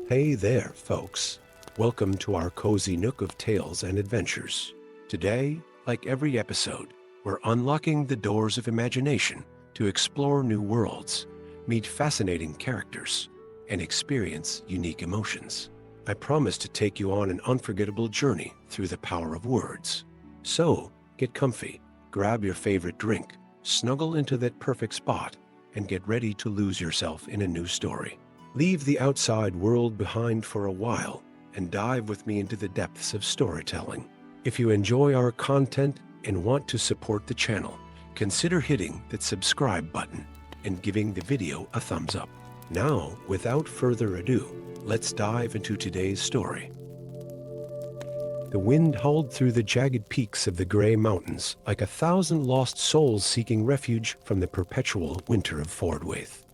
Hey there, folks. Welcome to our cozy nook of tales and adventures. Today, like every episode, we're unlocking the doors of imagination to explore new worlds, meet fascinating characters, and experience unique emotions. I promise to take you on an unforgettable journey through the power of words. So, get comfy, grab your favorite drink, snuggle into that perfect spot, and get ready to lose yourself in a new story. Leave the outside world behind for a while and dive with me into the depths of storytelling. If you enjoy our content and want to support the channel, consider hitting that subscribe button and giving the video a thumbs up. Now, without further ado, let's dive into today's story. The wind howled through the jagged peaks of the Grey Mountains like 1,000 lost souls seeking refuge from the perpetual winter of Fordwaith.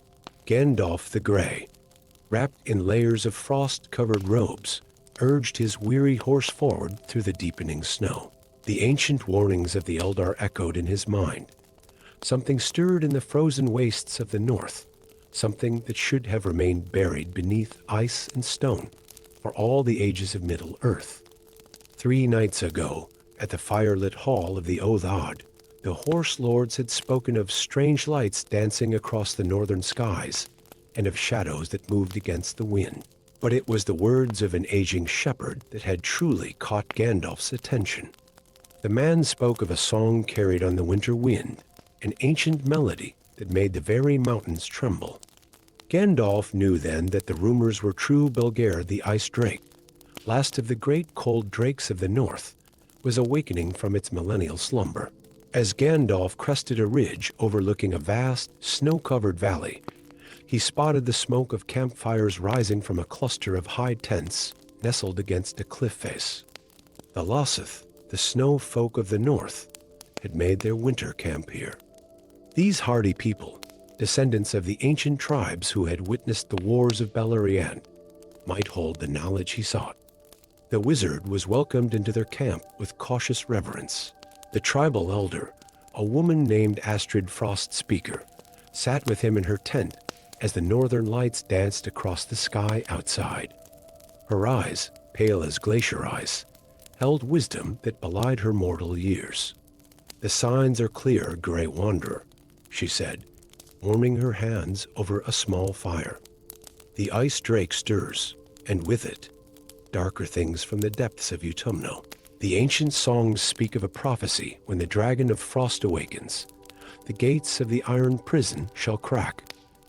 Gandalf the Grey, wrapped in layers of frost-covered robes, urged his weary horse forward through the deepening snow. The ancient warnings of the Eldar echoed in his mind. Something stirred in the frozen wastes of the north, something that should have remained buried beneath ice and stone for all the ages of Middle-earth. 3 nights ago, at the firelit hall of the Othad, the Horse Lords had spoken of strange lights dancing across the northern skies, and of shadows that moved against the wind. But it was the words of an aging shepherd that had truly caught Gandalf's attention. The man spoke of a song carried on the winter wind, an ancient melody that made the very mountains tremble. Gandalf knew then that the rumors were true. Belger the Ice Drake, last of the great cold drakes of the north, was awakening from its millennial slumber. As Gandalf crested a ridge overlooking a vast, snow-covered valley, he spotted the smoke of campfires rising from a cluster of high tents nestled against a cliff face. The Loseth, the snow folk of the north, had made their winter camp here. These hardy people, descendants of the ancient tribes who had witnessed the wars of Beleriand, might hold the knowledge he sought. The wizard was welcomed into their camp with cautious reverence. The tribal elder, a woman named Astrid Frostspeaker, sat with him in her tent as the northern lights danced across the sky outside. Her eyes, pale as glacier ice, held wisdom that belied her mortal years. "The signs are clear, Grey Wanderer," she said, warming her hands over a small fire. "The ice drake stirs, and with it, darker things from the depths of Utumno. The ancient songs speak of a prophecy when the dragon of frost awakens. The gates of the iron prison shall crack."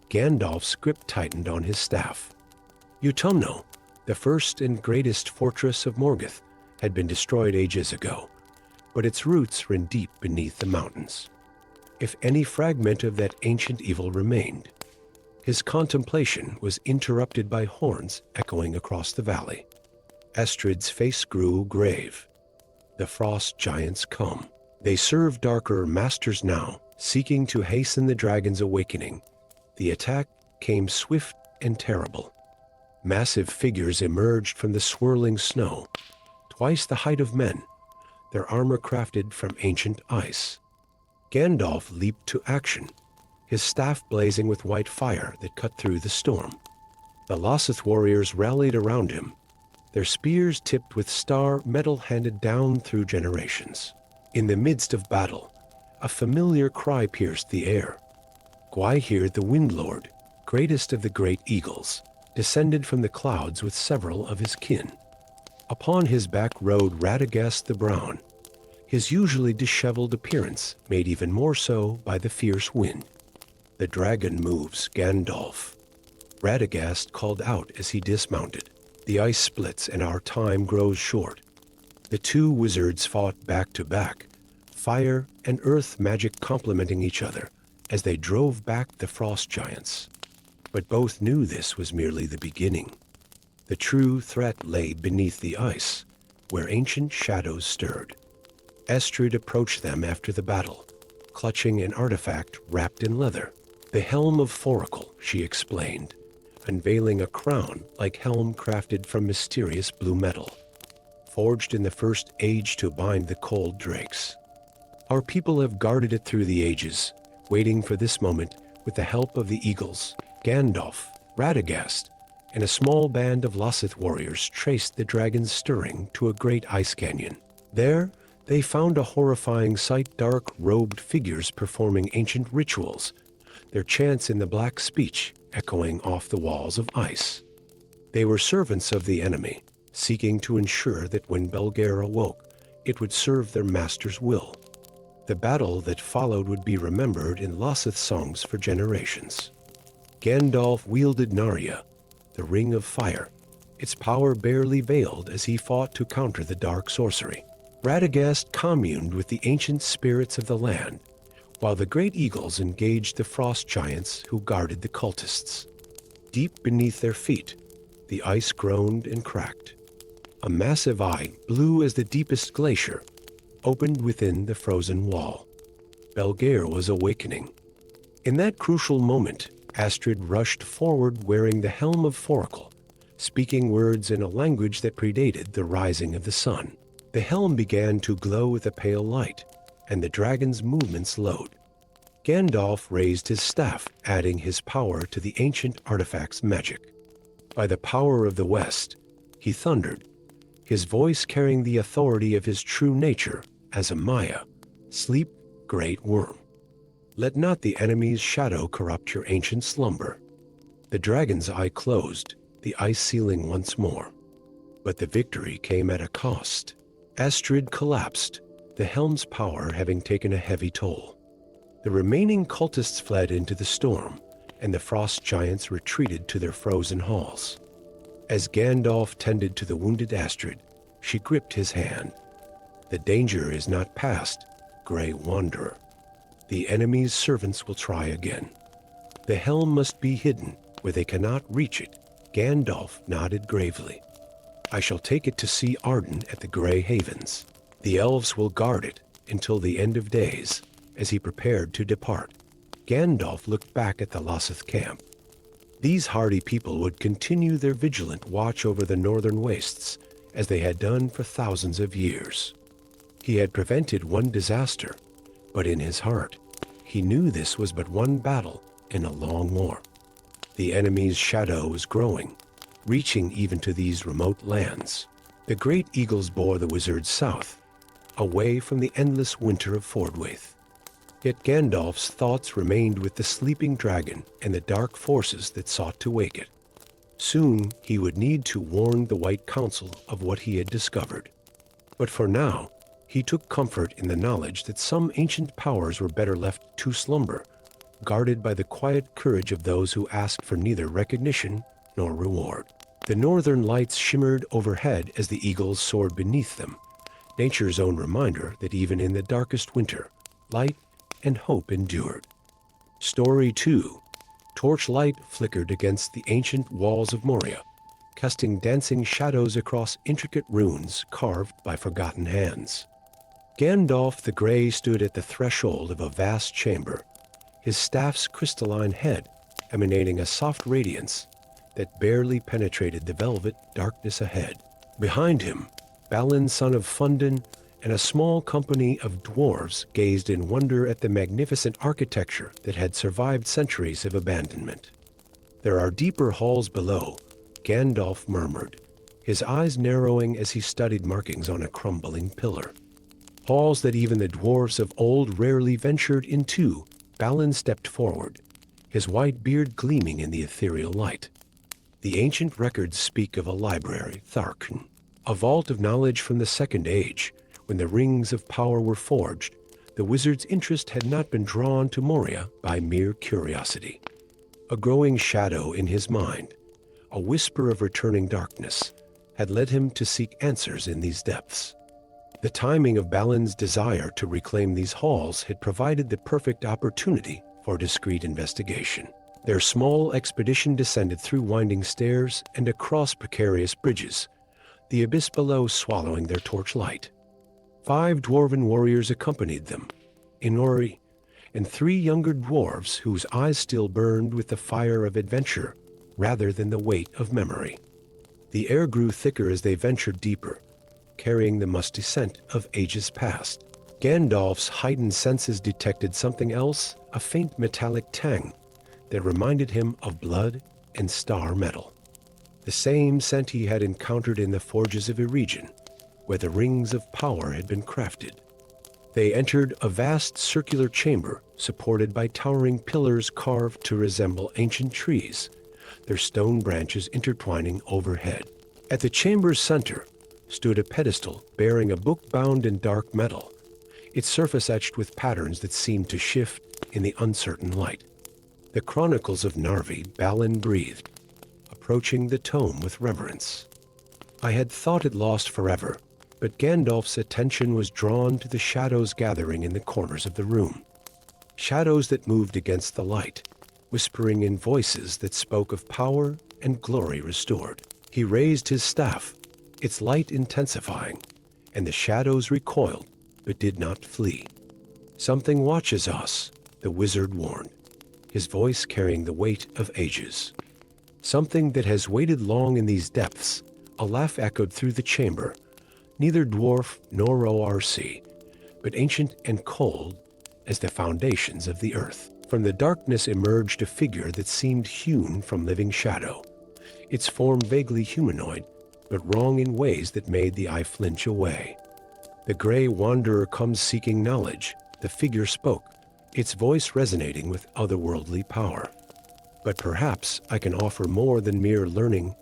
Gandalf's grip tightened on his staff. Utumno, the first and greatest fortress of Morgoth, had been destroyed ages ago, but its roots ran deep beneath the mountains. If any fragment of that ancient evil remained, his contemplation was interrupted by horns echoing across the valley. Astrid's face grew grave. "The frost giants come. They serve darker masters now, seeking to hasten the dragon's awakening." The attack came swift and terrible. Massive figures emerged from the swirling snow, twice the height of men, their armor crafted from ancient ice. Gandalf leaped to action, his staff blazing with white fire that cut through the storm. The Loseth warriors rallied around him, their spears tipped with star metal handed down through generations. In the midst of battle, a familiar cry pierced the air. Gwaihir the Windlord, greatest of the great eagles, descended from the clouds with several of his kin. Upon his back rode Radagast the Brown, his usually disheveled appearance made even more so by the fierce wind. "The dragon moves, Gandalf," Radagast called out as he dismounted. "The ice splits and our time grows short." The two wizards fought back to back, fire and earth magic complementing each other, as they drove back the frost giants. But both knew this was merely the beginning. The true threat lay beneath the ice, where ancient shadows stirred. Astrid approached them after the battle, clutching an artifact wrapped in leather. "The Helm of Foracle," she explained, unveiling a crown like helm crafted from mysterious blue metal, forged in the first age to bind the cold drakes. "Our people have guarded it through the ages, waiting for this moment with the help of the eagles, Gandalf, Radagast, and a small band of Lothith warriors traced the dragon's stirring to a great ice canyon. There, they found a horrifying sight: dark-robed figures performing ancient rituals, their chants in the black speech echoing off the walls of ice. They were servants of the enemy, seeking to ensure that when Belgair awoke, it would serve their master's will. The battle that followed would be remembered in Lothith songs for generations. Gandalf wielded Narya, the Ring of Fire, its power barely veiled as he fought to counter the dark sorcery. Radagast communed with the ancient spirits of the land, while the great eagles engaged the frost giants who guarded the cultists. Deep beneath their feet, the ice groaned and cracked. A massive eye, blue as the deepest glacier, opened within the frozen wall. Belgair was awakening. In that crucial moment, Astrid rushed forward wearing the helm of Foracle, speaking words in a language that predated the rising of the sun. The helm began to glow with a pale light, and the dragon's movements slowed. Gandalf raised his staff, adding his power to the ancient artifact's magic. By the power of the West, he thundered, his voice carrying the authority of his true nature as a Maya. Sleep, great worm. Let not the enemy's shadow corrupt your ancient slumber. The dragon's eye closed, the ice sealing once more. But the victory came at a cost. Astrid collapsed, the helm's power having taken a heavy toll. The remaining cultists fled into the storm, and the frost giants retreated to their frozen halls. As Gandalf tended to the wounded Astrid, she gripped his hand. The danger is not past, Grey Wanderer. The enemy's servants will try again. The helm must be hidden where they cannot reach it. Gandalf nodded gravely. I shall take it to see Arden at the Grey Havens. The elves will guard it until the end of days. As he prepared to depart, Gandalf looked back at the Lothith camp. These hardy people would continue their vigilant watch over the northern wastes, as they had done for thousands of years. He had prevented one disaster, but in his heart, he knew this was but one battle in a long war. The enemy's shadow was growing, reaching even to these remote lands. The great eagles bore the wizards south, away from the endless winter of Fordwaith. Yet Gandalf's thoughts remained with the sleeping dragon and the dark forces that sought to wake it. Soon he would need to warn the White Council of what he had discovered. But for now, he took comfort in the knowledge that some ancient powers were better left to slumber, guarded by the quiet courage of those who asked for neither recognition nor reward. The northern lights shimmered overhead as the eagles soared beneath them, nature's own reminder that even in the darkest winter, light and hope endured. Story 2. Torchlight flickered against the ancient walls of Moria, casting dancing shadows across intricate runes carved by forgotten hands. Gandalf the Grey stood at the threshold of a vast chamber, his staff's crystalline head emanating a soft radiance that barely penetrated the velvet darkness ahead. Behind him, Balin, son of Fundin, and a small company of dwarves gazed in wonder at the magnificent architecture that had survived centuries of abandonment. There are deeper halls below, Gandalf murmured, his eyes narrowing as he studied markings on a crumbling pillar. Halls that even the dwarves of old rarely ventured into. Balin stepped forward, his white beard gleaming in the ethereal light. The ancient records speak of a library, Tharkn, a vault of knowledge from the Second Age. When the rings of power were forged, the wizard's interest had not been drawn to Moria by mere curiosity. A growing shadow in his mind, a whisper of returning darkness, had led him to seek answers in these depths. The timing of Balin's desire to reclaim these halls had provided the perfect opportunity for discreet investigation. Their small expedition descended through winding stairs and across precarious bridges, the abyss below swallowing their torchlight. 5 dwarven warriors accompanied them, Inori, and 3 younger dwarves whose eyes still burned with the fire of adventure rather than the weight of memory. The air grew thicker as they ventured deeper, carrying the musty scent of ages past. Gandalf's heightened senses detected something else, a faint metallic tang that reminded him of blood and star metal. the same scent he had encountered in the forges of Eregion, where the rings of power had been crafted. They entered a vast circular chamber supported by towering pillars carved to resemble ancient trees, their stone branches intertwining overhead. At the chamber's center stood a pedestal bearing a book bound in dark metal, its surface etched with patterns that seemed to shift in the uncertain light. The Chronicles of Narvi, Balin breathed, approaching the tome with reverence. I had thought it lost forever, but Gandalf's attention was drawn to the shadows gathering in the corners of the room. Shadows that moved against the light, whispering in voices that spoke of power and glory restored. He raised his staff, its light intensifying, and the shadows recoiled but did not flee. "Something watches us," the wizard warned, his voice carrying the weight of ages. "Something that has waited long in these depths." A laugh echoed through the chamber, neither dwarf nor ORC, but ancient and cold as the foundations of the earth. From the darkness emerged a figure that seemed hewn from living shadow, its form vaguely humanoid, but wrong in ways that made the eye flinch away. "The Grey Wanderer comes seeking knowledge," the figure spoke, its voice resonating with otherworldly power. "But perhaps I can offer more than mere learning."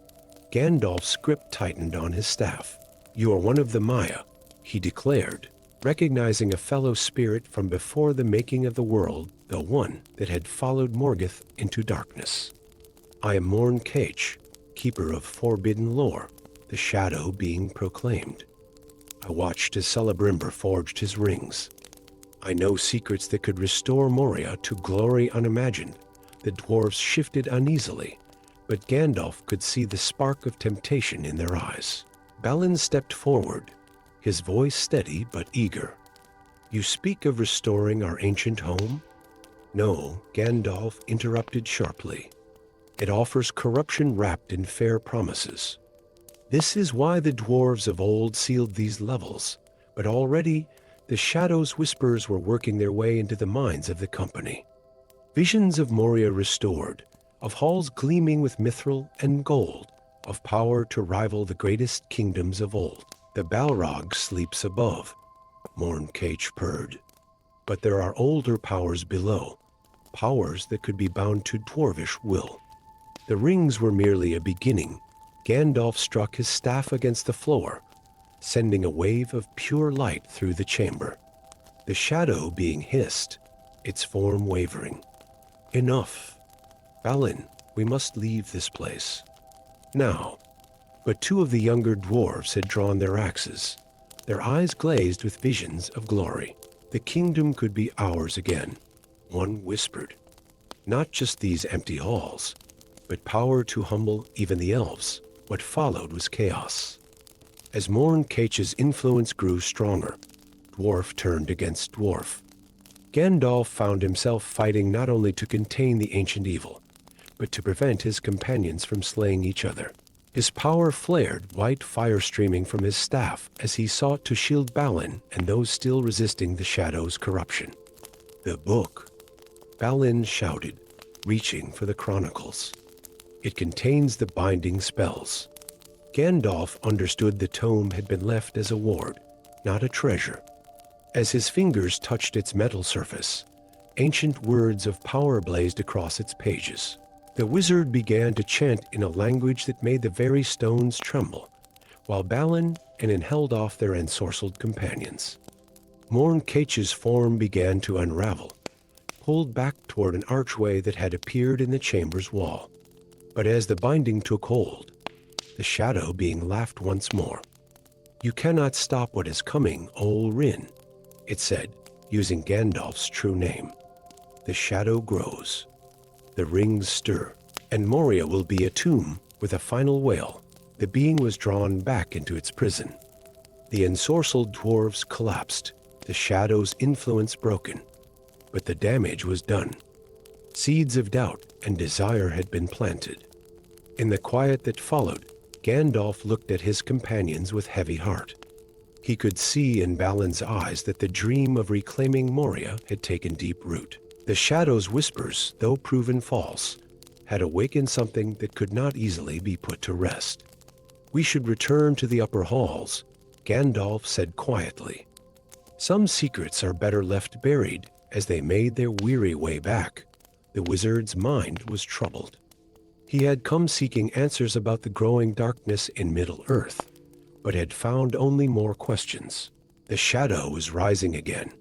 Gandalf's grip tightened on his staff. "You are one of the Maya," he declared, recognizing a fellow spirit from before the making of the world, the one that had followed Morgoth into darkness. "I am Morn Cage, keeper of forbidden lore," the shadow being proclaimed. "I watched as Celebrimbor forged his rings. I know secrets that could restore Moria to glory unimagined." The dwarves shifted uneasily, but Gandalf could see the spark of temptation in their eyes. Balin stepped forward, his voice steady but eager. "You speak of restoring our ancient home?" "No," Gandalf interrupted sharply. "It offers corruption wrapped in fair promises. This is why the dwarves of old sealed these levels, but already the shadows' whispers were working their way into the minds of the company. Visions of Moria restored, of halls gleaming with mithril and gold, of power to rival the greatest kingdoms of old. The balrog sleeps above," Morn Cage purred. "But there are older powers below, powers that could be bound to dwarvish will." The rings were merely a beginning. Gandalf struck his staff against the floor, sending a wave of pure light through the chamber. The shadow being hissed, its form wavering. "Enough. Balin, we must leave this place. Now." But two of the younger dwarves had drawn their axes, their eyes glazed with visions of glory. "The kingdom could be ours again," one whispered. "Not just these empty halls, but power to humble even the elves." What followed was chaos. As Morn Cage's influence grew stronger, dwarf turned against dwarf. Gandalf found himself fighting not only to contain the ancient evil, but to prevent his companions from slaying each other. His power flared, white fire streaming from his staff as he sought to shield Balin and those still resisting the shadow's corruption. "The book," Balin shouted, reaching for the Chronicles. "It contains the binding spells." Gandalf understood the tome had been left as a ward, not a treasure. As his fingers touched its metal surface, ancient words of power blazed across its pages. The wizard began to chant in a language that made the very stones tremble, while Balin and Ian held off their ensorcelled companions. Morn Cage's form began to unravel, pulled back toward an archway that had appeared in the chamber's wall. But as the binding took hold, the shadow being laughed once more. "You cannot stop what is coming, Ol Rin," it said, using Gandalf's true name. "The shadow grows. The rings stir, and Moria will be a tomb with a final wail." The being was drawn back into its prison. The ensorcelled dwarves collapsed, the shadow's influence broken. But the damage was done. Seeds of doubt and desire had been planted. In the quiet that followed, Gandalf looked at his companions with heavy heart. He could see in Balin's eyes that the dream of reclaiming Moria had taken deep root. The shadow's whispers, though proven false, had awakened something that could not easily be put to rest. "We should return to the upper halls," Gandalf said quietly. "Some secrets are better left buried." As they made their weary way back, the wizard's mind was troubled. He had come seeking answers about the growing darkness in Middle-earth, but had found only more questions. The shadow was rising again,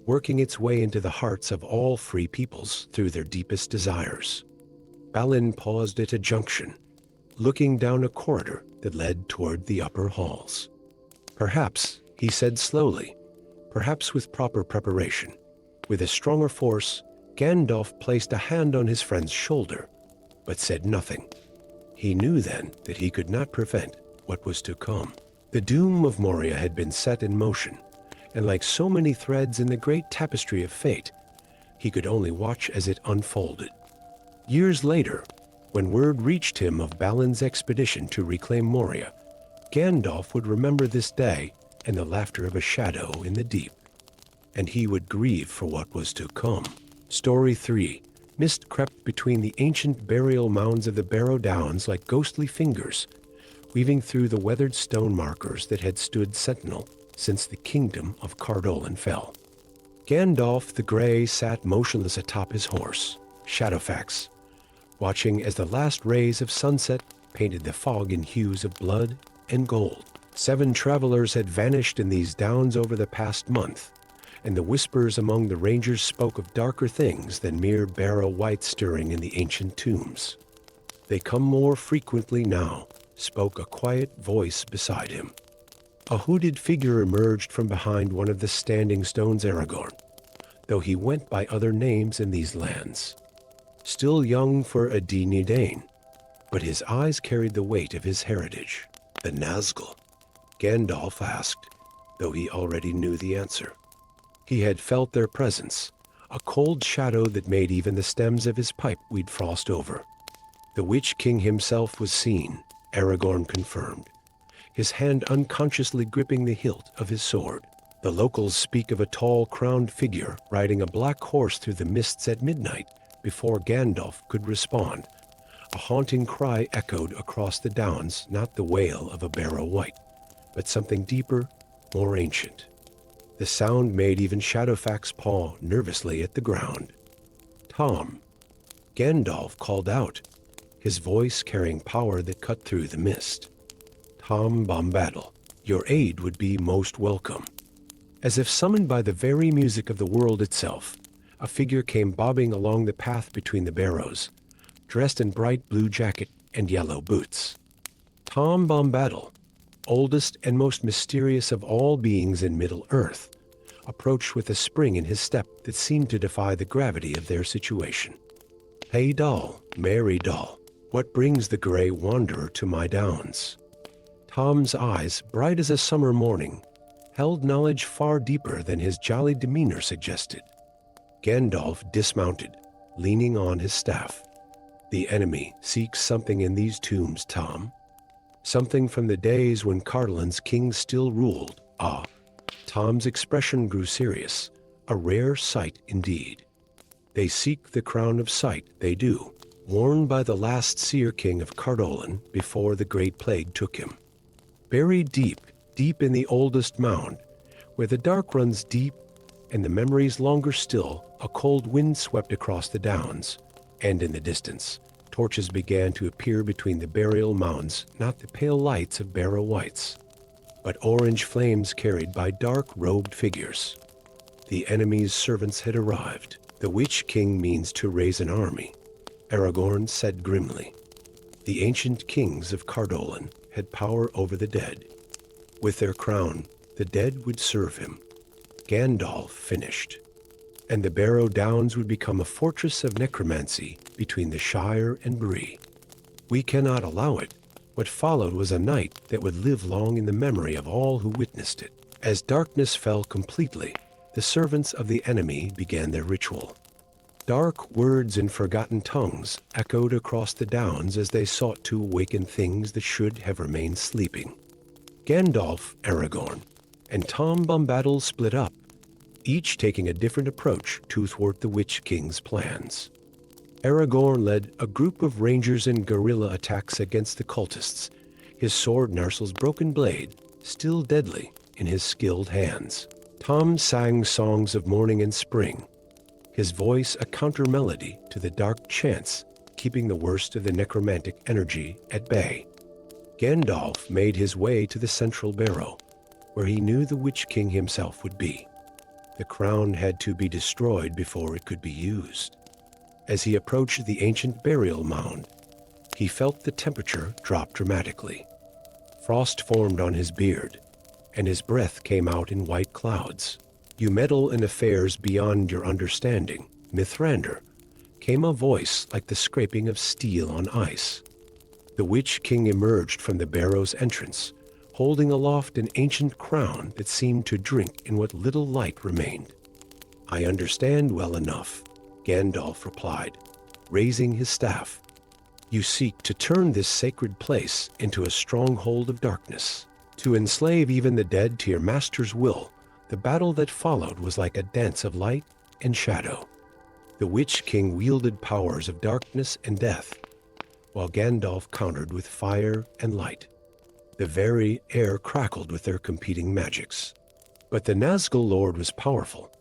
working its way into the hearts of all free peoples through their deepest desires. Balin paused at a junction, looking down a corridor that led toward the upper halls. "Perhaps," he said slowly, "perhaps with proper preparation." With a stronger force, Gandalf placed a hand on his friend's shoulder, but said nothing. He knew then that he could not prevent what was to come. The doom of Moria had been set in motion, and like so many threads in the great tapestry of fate, he could only watch as it unfolded. Years later, when word reached him of Balin's expedition to reclaim Moria, Gandalf would remember this day and the laughter of a shadow in the deep, and he would grieve for what was to come. Story 3. Mist crept between the ancient burial mounds of the Barrow Downs like ghostly fingers, weaving through the weathered stone markers that had stood sentinel since the kingdom of Cardolan fell. Gandalf the Grey sat motionless atop his horse, Shadowfax, watching as the last rays of sunset painted the fog in hues of blood and gold. 7 travelers had vanished in these downs over the past month, and the whispers among the rangers spoke of darker things than mere barrow white stirring in the ancient tombs. "They come more frequently now," spoke a quiet voice beside him. A hooded figure emerged from behind one of the standing stones. Aragorn, though he went by other names in these lands. Still young for a Dine, but his eyes carried the weight of his heritage. "The Nazgul?" Gandalf asked, though he already knew the answer. He had felt their presence, a cold shadow that made even the stems of his pipe weed frost over. "The Witch King himself was seen," Aragorn confirmed, his hand unconsciously gripping the hilt of his sword. "The locals speak of a tall, crowned figure riding a black horse through the mists at midnight." Before Gandalf could respond, a haunting cry echoed across the downs, not the wail of a barrow wight, but something deeper, more ancient. The sound made even Shadowfax paw nervously at the ground. "Tom!" Gandalf called out, his voice carrying power that cut through the mist. "Tom Bombadil, your aid would be most welcome." As if summoned by the very music of the world itself, a figure came bobbing along the path between the barrows, dressed in bright blue jacket and yellow boots. Tom Bombadil, oldest and most mysterious of all beings in Middle-earth, approached with a spring in his step that seemed to defy the gravity of their situation. "Hey doll, merry doll, what brings the Grey Wanderer to my downs?" Tom's eyes, bright as a summer morning, held knowledge far deeper than his jolly demeanor suggested. Gandalf dismounted, leaning on his staff. "The enemy seeks something in these tombs, Tom. Something from the days when Cardolan's king still ruled." "Ah." Tom's expression grew serious, a rare sight indeed. "They seek the crown of sight, they do, worn by the last seer king of Cardolan before the great plague took him. Buried deep, deep in the oldest mound, where the dark runs deep and the memories longer still, a cold wind swept across the downs, and in the distance, torches began to appear between the burial mounds, not the pale lights of barrow whites, but orange flames carried by dark-robed figures. The enemy's servants had arrived. "The Witch King means to raise an army," Aragorn said grimly. "The ancient kings of Cardolan had power over the dead. With their crown, the dead would serve him." Gandalf finished, and the Barrow Downs would become a fortress of necromancy between the Shire and Bree. "We cannot allow it." What followed was a night that would live long in the memory of all who witnessed it. As darkness fell completely, the servants of the enemy began their ritual. Dark words in forgotten tongues echoed across the downs as they sought to awaken things that should have remained sleeping. Gandalf, Aragorn, and Tom Bombadil split up, each taking a different approach to thwart the Witch King's plans. Aragorn led a group of rangers in guerrilla attacks against the cultists, his sword Narsil's broken blade, still deadly, in his skilled hands. Tom sang songs of morning and spring, his voice a counter-melody to the dark chants, keeping the worst of the necromantic energy at bay. Gandalf made his way to the central barrow, where he knew the Witch King himself would be. The crown had to be destroyed before it could be used. As he approached the ancient burial mound, he felt the temperature drop dramatically. Frost formed on his beard, and his breath came out in white clouds. "You meddle in affairs beyond your understanding, Mithrandir," came a voice like the scraping of steel on ice. The Witch King emerged from the barrow's entrance, holding aloft an ancient crown that seemed to drink in what little light remained. "I understand well enough," Gandalf replied, raising his staff. "You seek to turn this sacred place into a stronghold of darkness, to enslave even the dead to your master's will." The battle that followed was like a dance of light and shadow. The Witch King wielded powers of darkness and death, while Gandalf countered with fire and light. The very air crackled with their competing magics. But the Nazgul Lord was powerful,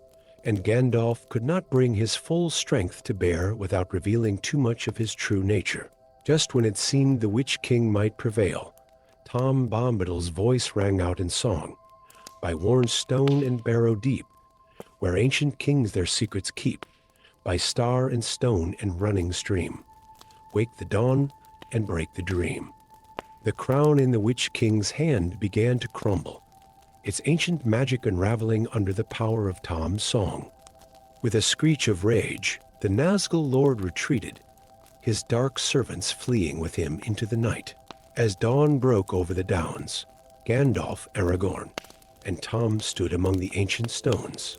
and Gandalf could not bring his full strength to bear without revealing too much of his true nature. Just when it seemed the Witch King might prevail, Tom Bombadil's voice rang out in song. "By worn stone and barrow deep, where ancient kings their secrets keep, by star and stone and running stream, wake the dawn and break the dream." The crown in the Witch King's hand began to crumble, its ancient magic unraveling under the power of Tom's song. With a screech of rage, the Nazgul Lord retreated, his dark servants fleeing with him into the night. As dawn broke over the downs, Gandalf, Aragorn, and Tom stood among the ancient stones.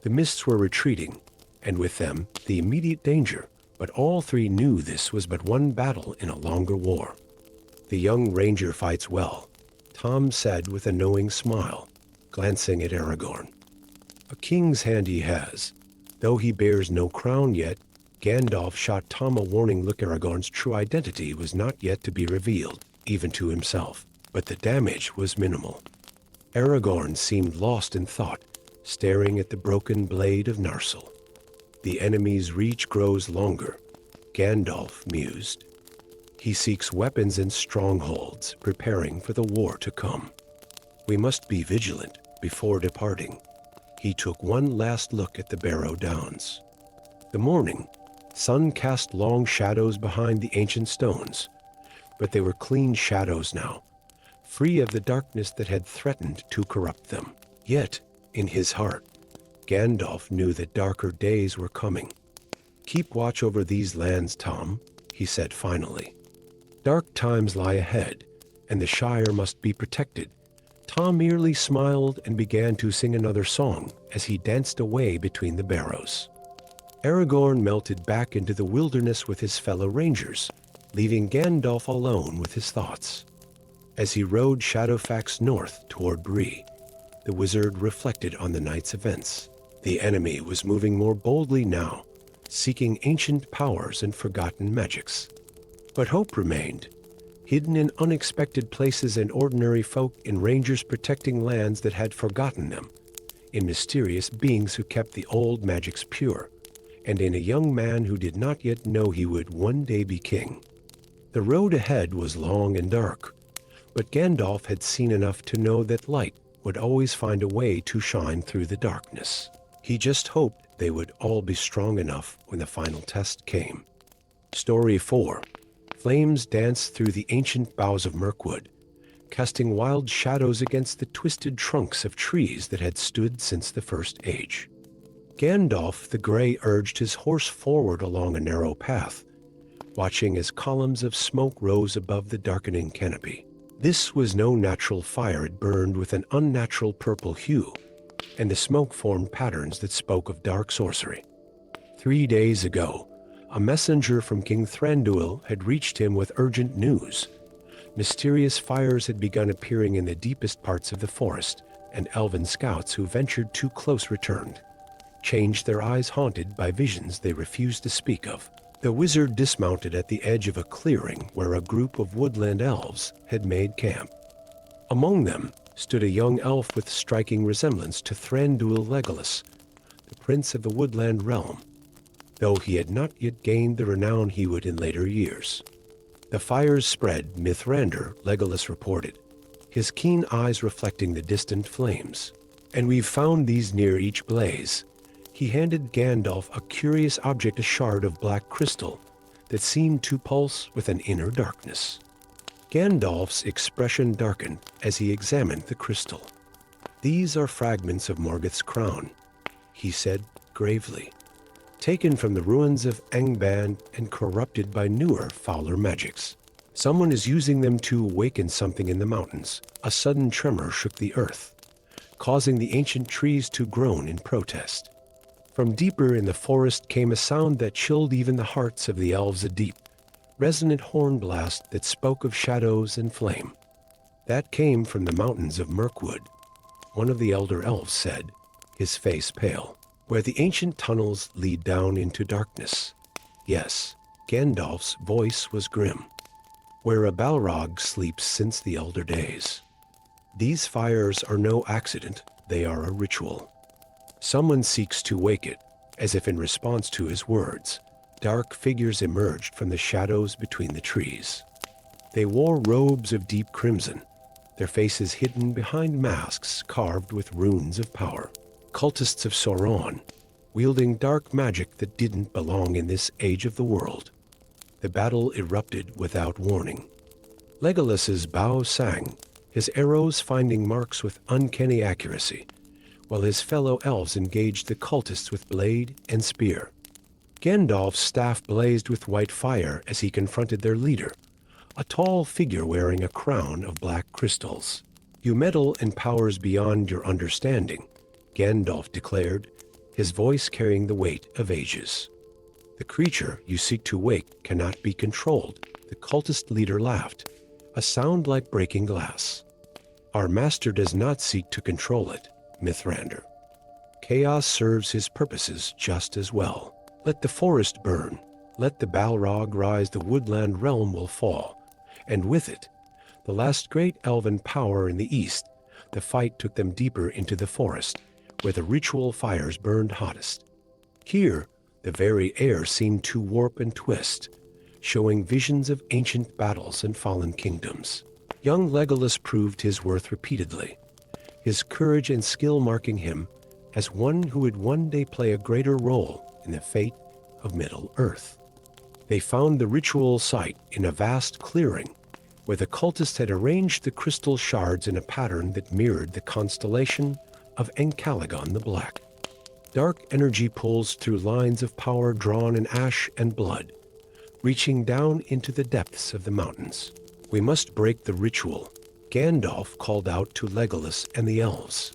The mists were retreating, and with them the immediate danger, but all three knew this was but one battle in a longer war. "The young ranger fights well," Tom said with a knowing smile, glancing at Aragorn. "A king's hand he has, though he bears no crown yet." Gandalf shot Tom a warning look. Aragorn's true identity was not yet to be revealed, even to himself, but the damage was minimal. Aragorn seemed lost in thought, staring at the broken blade of Narsil. "The enemy's reach grows longer," Gandalf mused. "He seeks weapons and strongholds, preparing for the war to come. We must be vigilant before departing." He took one last look at the Barrow Downs. The morning sun cast long shadows behind the ancient stones, but they were clean shadows now, free of the darkness that had threatened to corrupt them. Yet, in his heart, Gandalf knew that darker days were coming. "Keep watch over these lands, Tom," he said finally. "Dark times lie ahead, and the Shire must be protected." Tom merely smiled and began to sing another song as he danced away between the barrows. Aragorn melted back into the wilderness with his fellow rangers, leaving Gandalf alone with his thoughts. As he rode Shadowfax north toward Bree, the wizard reflected on the night's events. The enemy was moving more boldly now, seeking ancient powers and forgotten magics. But hope remained, hidden in unexpected places and ordinary folk, in rangers protecting lands that had forgotten them, in mysterious beings who kept the old magics pure, and in a young man who did not yet know he would one day be king. The road ahead was long and dark, but Gandalf had seen enough to know that light would always find a way to shine through the darkness. He just hoped they would all be strong enough when the final test came. Story 4. Flames danced through the ancient boughs of Mirkwood, casting wild shadows against the twisted trunks of trees that had stood since the First Age. Gandalf the Grey urged his horse forward along a narrow path, watching as columns of smoke rose above the darkening canopy. This was no natural fire. It burned with an unnatural purple hue, and the smoke formed patterns that spoke of dark sorcery. 3 days ago, a messenger from King Thranduil had reached him with urgent news. Mysterious fires had begun appearing in the deepest parts of the forest, and elven scouts who ventured too close returned, changed, their eyes haunted by visions they refused to speak of. The wizard dismounted at the edge of a clearing where a group of woodland elves had made camp. Among them stood a young elf with striking resemblance to Thranduil Legolas, the prince of the woodland realm, though he had not yet gained the renown he would in later years. "The fires spread, Mithrandir," Legolas reported, his keen eyes reflecting the distant flames. "And we've found these near each blaze." He handed Gandalf a curious object, a shard of black crystal that seemed to pulse with an inner darkness. Gandalf's expression darkened as he examined the crystal. "These are fragments of Morgoth's crown," he said gravely, "taken from the ruins of Angband and corrupted by newer, fouler magics. Someone is using them to awaken something in the mountains." A sudden tremor shook the earth, causing the ancient trees to groan in protest. From deeper in the forest came a sound that chilled even the hearts of the elves, a deep, resonant horn blast that spoke of shadows and flame. "That came from the mountains of Mirkwood," one of the elder elves said, his face pale, "where the ancient tunnels lead down into darkness." "Yes," Gandalf's voice was grim, "where a balrog sleeps since the elder days. These fires are no accident, they are a ritual. Someone seeks to wake it." As if in response to his words, dark figures emerged from the shadows between the trees. They wore robes of deep crimson, their faces hidden behind masks carved with runes of power. Cultists of Sauron, wielding dark magic that didn't belong in this age of the world. The battle erupted without warning. Legolas's bow sang, his arrows finding marks with uncanny accuracy, while his fellow elves engaged the cultists with blade and spear. Gandalf's staff blazed with white fire as he confronted their leader, a tall figure wearing a crown of black crystals. "You meddle in powers beyond your understanding," Gandalf declared, his voice carrying the weight of ages. "The creature you seek to wake cannot be controlled," the cultist leader laughed, a sound like breaking glass. "Our master does not seek to control it, Mithrandir. Chaos serves his purposes just as well. Let the forest burn, let the balrog rise, the woodland realm will fall, and with it, the last great elven power in the east." The fight took them deeper into the forest, where the ritual fires burned hottest. Here, the very air seemed to warp and twist, showing visions of ancient battles and fallen kingdoms. Young Legolas proved his worth repeatedly, his courage and skill marking him as one who would one day play a greater role in the fate of Middle-earth. They found the ritual site in a vast clearing, where the cultists had arranged the crystal shards in a pattern that mirrored the constellation of Encalagon the Black. Dark energy pulls through lines of power drawn in ash and blood, reaching down into the depths of the mountains. "We must break the ritual," Gandalf called out to Legolas and the elves.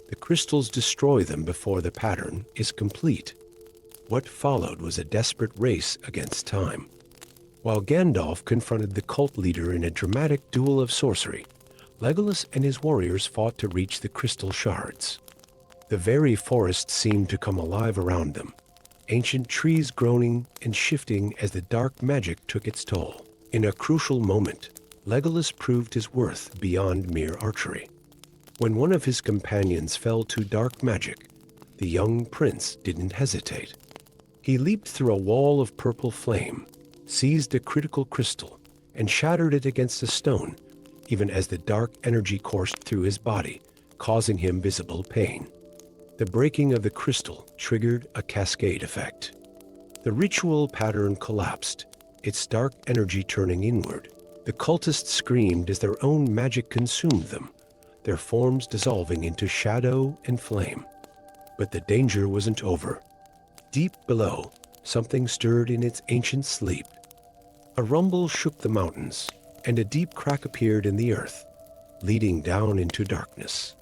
"The crystals destroy them before the pattern is complete." What followed was a desperate race against time. While Gandalf confronted the cult leader in a dramatic duel of sorcery, Legolas and his warriors fought to reach the crystal shards. The very forest seemed to come alive around them, ancient trees groaning and shifting as the dark magic took its toll. In a crucial moment, Legolas proved his worth beyond mere archery. When one of his companions fell to dark magic, the young prince didn't hesitate. He leaped through a wall of purple flame, seized a critical crystal, and shattered it against a stone, even as the dark energy coursed through his body, causing him visible pain. The breaking of the crystal triggered a cascade effect. The ritual pattern collapsed, its dark energy turning inward. The cultists screamed as their own magic consumed them, their forms dissolving into shadow and flame. But the danger wasn't over. Deep below, something stirred in its ancient sleep. A rumble shook the mountains, and a deep crack appeared in the earth, leading down into darkness.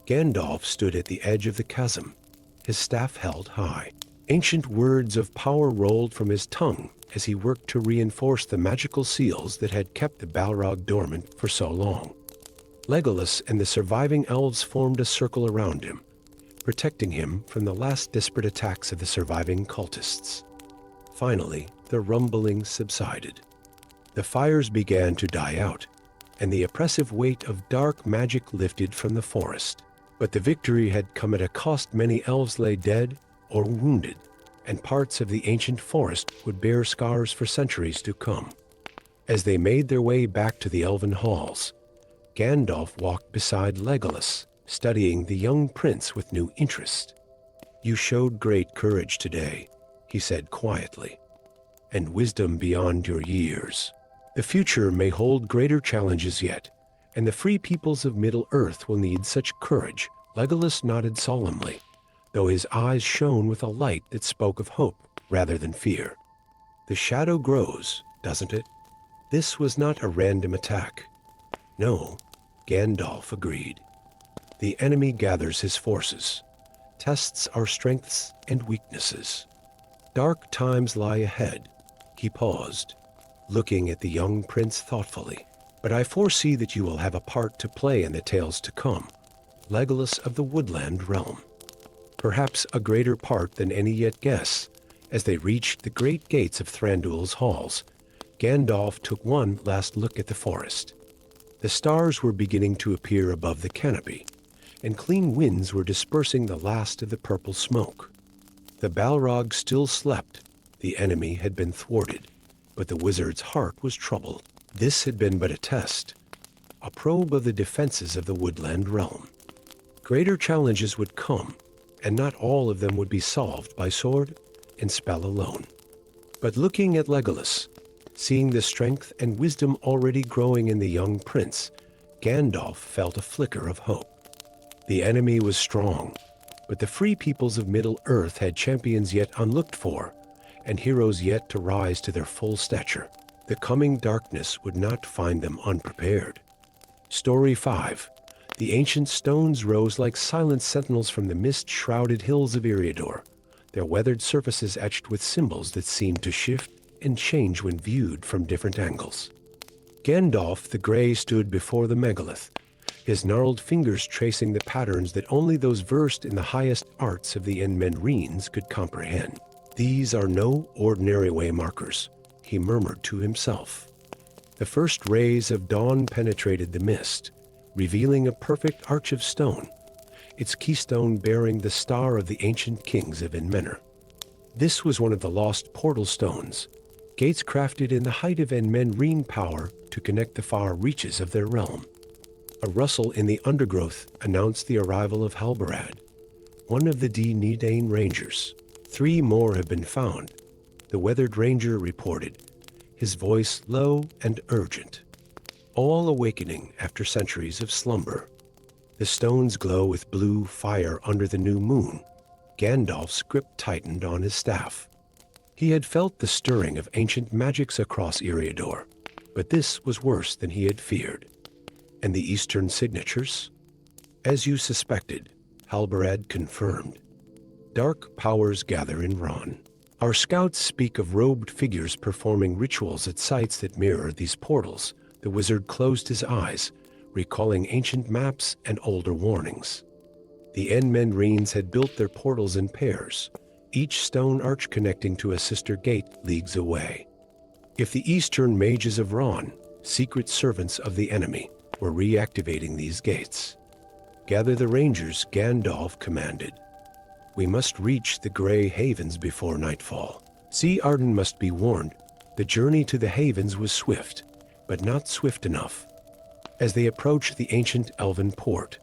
Gandalf stood at the edge of the chasm, his staff held high. Ancient words of power rolled from his tongue as he worked to reinforce the magical seals that had kept the Balrog dormant for so long. Legolas and the surviving elves formed a circle around him, protecting him from the last desperate attacks of the surviving cultists. Finally, the rumbling subsided. The fires began to die out, and the oppressive weight of dark magic lifted from the forest. But the victory had come at a cost. Many elves lay dead or wounded, and parts of the ancient forest would bear scars for centuries to come. As they made their way back to the elven halls, Gandalf walked beside Legolas, studying the young prince with new interest. "You showed great courage today," he said quietly, "and wisdom beyond your years. The future may hold greater challenges yet, and the free peoples of Middle-earth will need such courage." Legolas nodded solemnly, though his eyes shone with a light that spoke of hope rather than fear. "The shadow grows, doesn't it? This was not a random attack." "No," Gandalf agreed. "The enemy gathers his forces, tests our strengths and weaknesses. Dark times lie ahead." He paused, looking at the young prince thoughtfully. "But I foresee that you will have a part to play in the tales to come, Legolas of the Woodland Realm. Perhaps a greater part than any yet guess." As they reached the great gates of Thranduil's halls, Gandalf took one last look at the forest. The stars were beginning to appear above the canopy, and clean winds were dispersing the last of the purple smoke. The balrog still slept. The enemy had been thwarted, but the wizard's heart was troubled. This had been but a test, a probe of the defenses of the Woodland Realm. Greater challenges would come, and not all of them would be solved by sword and spell alone. But looking at Legolas, seeing the strength and wisdom already growing in the young prince, Gandalf felt a flicker of hope. The enemy was strong, but the free peoples of Middle-earth had champions yet unlooked for, and heroes yet to rise to their full stature. The coming darkness would not find them unprepared. Story 5. The ancient stones rose like silent sentinels from the mist-shrouded hills of Eriador, their weathered surfaces etched with symbols that seemed to shift and change when viewed from different angles. Gandalf the Grey stood before the megalith, his gnarled fingers tracing the patterns that only those versed in the highest arts of the Enmenreens could comprehend. "These are no ordinary way markers," he murmured to himself. The first rays of dawn penetrated the mist, revealing a perfect arch of stone, its keystone bearing the star of the ancient kings of Enmenr. This was one of the lost portal stones, gates crafted in the height of Enmenreen power to connect the far reaches of their realm. A rustle in the undergrowth announced the arrival of Halbarad, one of the Dúnedain Rangers. "3 more have been found," the weathered ranger reported, his voice low and urgent. "All awakening after centuries of slumber." The stones glow with blue fire under the new moon. Gandalf's grip tightened on his staff. He had felt the stirring of ancient magics across Eriador, but this was worse than he had feared. "And the eastern signatures?" "As you suspected," Halbarad confirmed. "Dark powers gather in Ron. Our scouts speak of robed figures performing rituals at sites that mirror these portals." The wizard closed his eyes, recalling ancient maps and older warnings. The Enmenreens had built their portals in pairs, each stone arch connecting to a sister gate leagues away. If the eastern mages of Ron, secret servants of the enemy, were reactivating these gates. "Gather the rangers," Gandalf commanded. "We must reach the Grey Havens before nightfall." See, Arden must be warned. The journey to the Havens was swift, but not swift enough. As they approached the ancient elven port,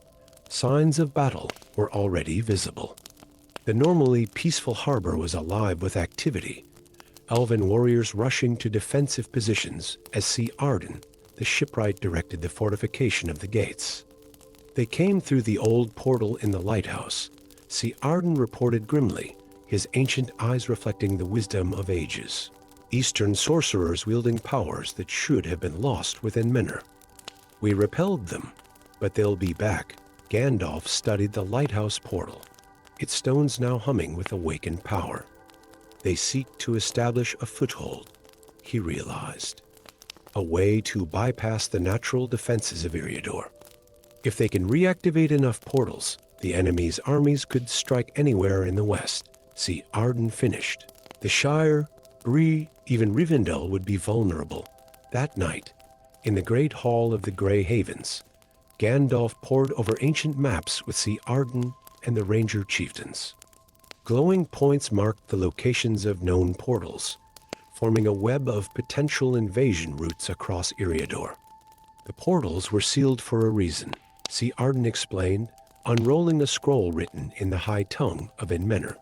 signs of battle were already visible. The normally peaceful harbor was alive with activity, elven warriors rushing to defensive positions as See Arden, the shipwright, directed the fortification of the gates. They came through the old portal in the lighthouse. See Arden reported grimly, his ancient eyes reflecting the wisdom of ages. Eastern sorcerers wielding powers that should have been lost within Menor. "We repelled them, but they'll be back." Gandalf studied the lighthouse portal, its stones now humming with awakened power. "They seek to establish a foothold," he realized. "A way to bypass the natural defenses of Eriador. If they can reactivate enough portals, the enemy's armies could strike anywhere in the west." See Arden finished. "The Shire Bree, even Rivendell would be vulnerable. That night, in the Great Hall of the Grey Havens, Gandalf pored over ancient maps with See Arden and the Ranger chieftains. Glowing points marked the locations of known portals, forming a web of potential invasion routes across Eriador. The portals were sealed for a reason, See Arden explained, unrolling a scroll written in the high tongue of Enmenor.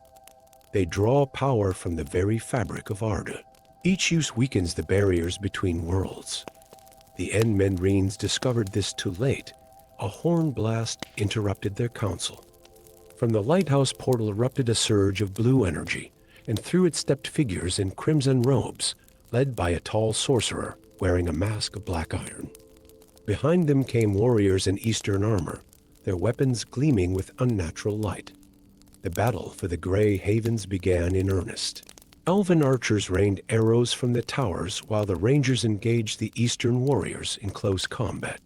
They draw power from the very fabric of Arda. Each use weakens the barriers between worlds. The Enmenreans discovered this too late. A horn blast interrupted their council. From the lighthouse portal erupted a surge of blue energy, and through it stepped figures in crimson robes, led by a tall sorcerer wearing a mask of black iron. Behind them came warriors in eastern armor, their weapons gleaming with unnatural light. The battle for the Grey Havens began in earnest. Elven archers rained arrows from the towers while the rangers engaged the eastern warriors in close combat.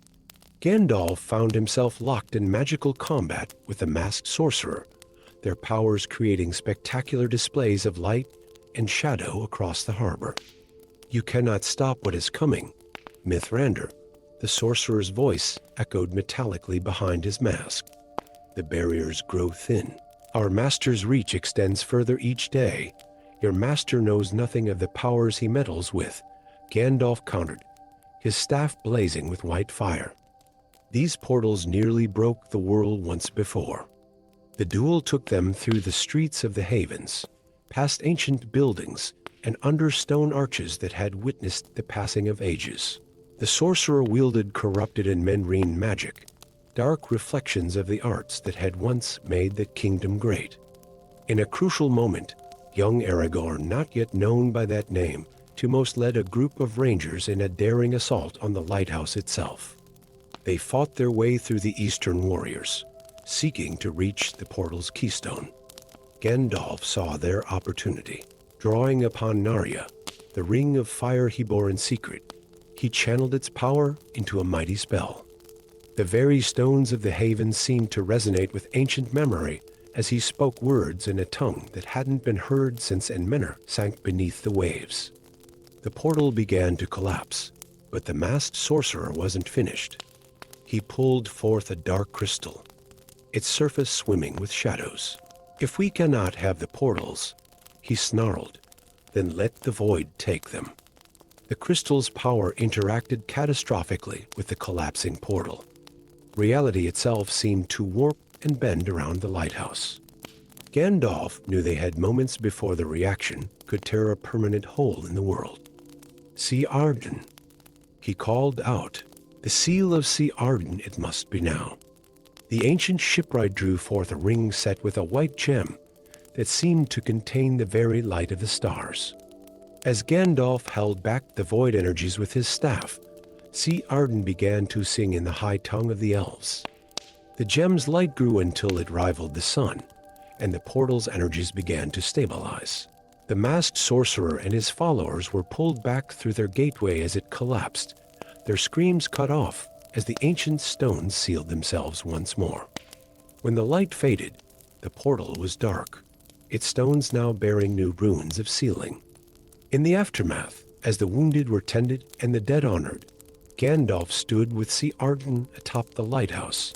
Gandalf found himself locked in magical combat with the masked sorcerer, their powers creating spectacular displays of light and shadow across the harbor. "You cannot stop what is coming," Mithrandir, the sorcerer's voice, echoed metallically behind his mask. "The barriers grow thin. Our master's reach extends further each day. Your master knows nothing of the powers he meddles with," Gandalf countered, his staff blazing with white fire. These portals nearly broke the world once before. The duel took them through the streets of the Havens, past ancient buildings, and under stone arches that had witnessed the passing of ages. The sorcerer wielded corrupted Enmenrine magic, dark reflections of the arts that had once made the kingdom great. In a crucial moment, young Aragorn, not yet known by that name, to most led a group of rangers in a daring assault on the lighthouse itself. They fought their way through the eastern warriors, seeking to reach the portal's keystone. Gandalf saw their opportunity. Drawing upon Narya, the ring of fire he bore in secret, he channeled its power into a mighty spell. The very stones of the haven seemed to resonate with ancient memory as he spoke words in a tongue that hadn't been heard since Enmenor sank beneath the waves. The portal began to collapse, but the masked sorcerer wasn't finished. He pulled forth a dark crystal, its surface swimming with shadows. "If we cannot have the portals," he snarled, "then let the void take them." The crystal's power interacted catastrophically with the collapsing portal. Reality itself seemed to warp and bend around the lighthouse. Gandalf knew they had moments before the reaction could tear a permanent hole in the world. "See Arden," he called out. "The seal of See Arden it must be now." The ancient shipwright drew forth a ring set with a white gem that seemed to contain the very light of the stars. As Gandalf held back the void energies with his staff, See Arden began to sing in the high tongue of the elves. The gem's light grew until it rivaled the sun, and the portal's energies began to stabilize. The masked sorcerer and his followers were pulled back through their gateway as it collapsed, their screams cut off as the ancient stones sealed themselves once more. When the light faded, the portal was dark, its stones now bearing new runes of sealing. In the aftermath, as the wounded were tended and the dead honored, Gandalf stood with See Arden atop the lighthouse,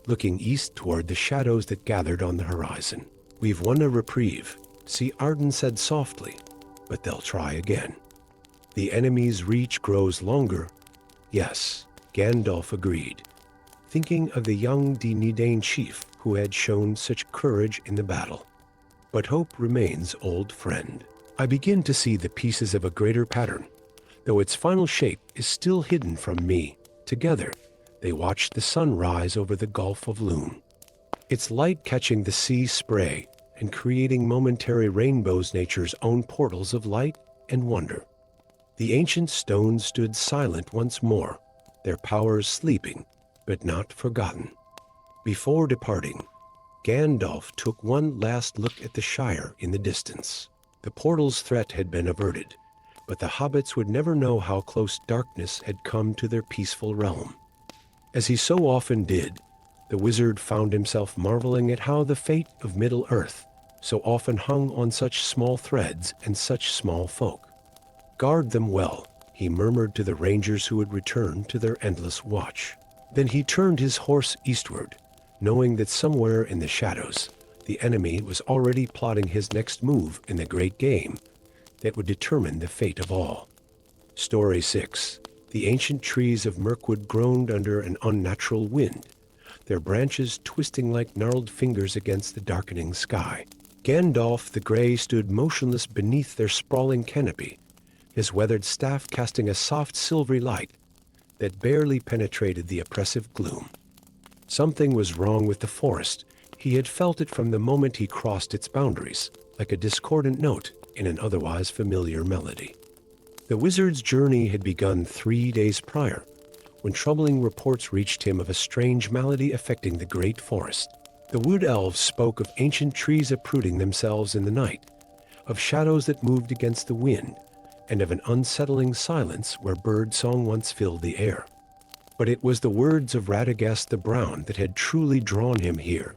looking east toward the shadows that gathered on the horizon. "We've won a reprieve," See Arden said softly, "but they'll try again. The enemy's reach grows longer." "Yes," Gandalf agreed, thinking of the young Dunedain chief who had shown such courage in the battle. "But hope remains, old friend. I begin to see the pieces of a greater pattern, though its final shape is still hidden from me." Together, they watched the sun rise over the Gulf of Loon, its light catching the sea spray and creating momentary rainbows, nature's own portals of light and wonder. The ancient stones stood silent once more, their powers sleeping, but not forgotten. Before departing, Gandalf took one last look at the Shire in the distance. The portal's threat had been averted, but the hobbits would never know how close darkness had come to their peaceful realm. As he so often did, the wizard found himself marveling at how the fate of Middle-earth so often hung on such small threads and such small folk. Guard them well, he murmured to the rangers who had returned to their endless watch. Then he turned his horse eastward, knowing that somewhere in the shadows, the enemy was already plotting his next move in the great game that would determine the fate of all. Story 6. The ancient trees of Mirkwood groaned under an unnatural wind, their branches twisting like gnarled fingers against the darkening sky. Gandalf the Grey stood motionless beneath their sprawling canopy, his weathered staff casting a soft silvery light that barely penetrated the oppressive gloom. Something was wrong with the forest. He had felt it from the moment he crossed its boundaries, like a discordant note in an otherwise familiar melody. The wizard's journey had begun 3 days prior, when troubling reports reached him of a strange malady affecting the great forest. The wood elves spoke of ancient trees uprooting themselves in the night, of shadows that moved against the wind, and of an unsettling silence where bird song once filled the air. But it was the words of Radagast the Brown that had truly drawn him here.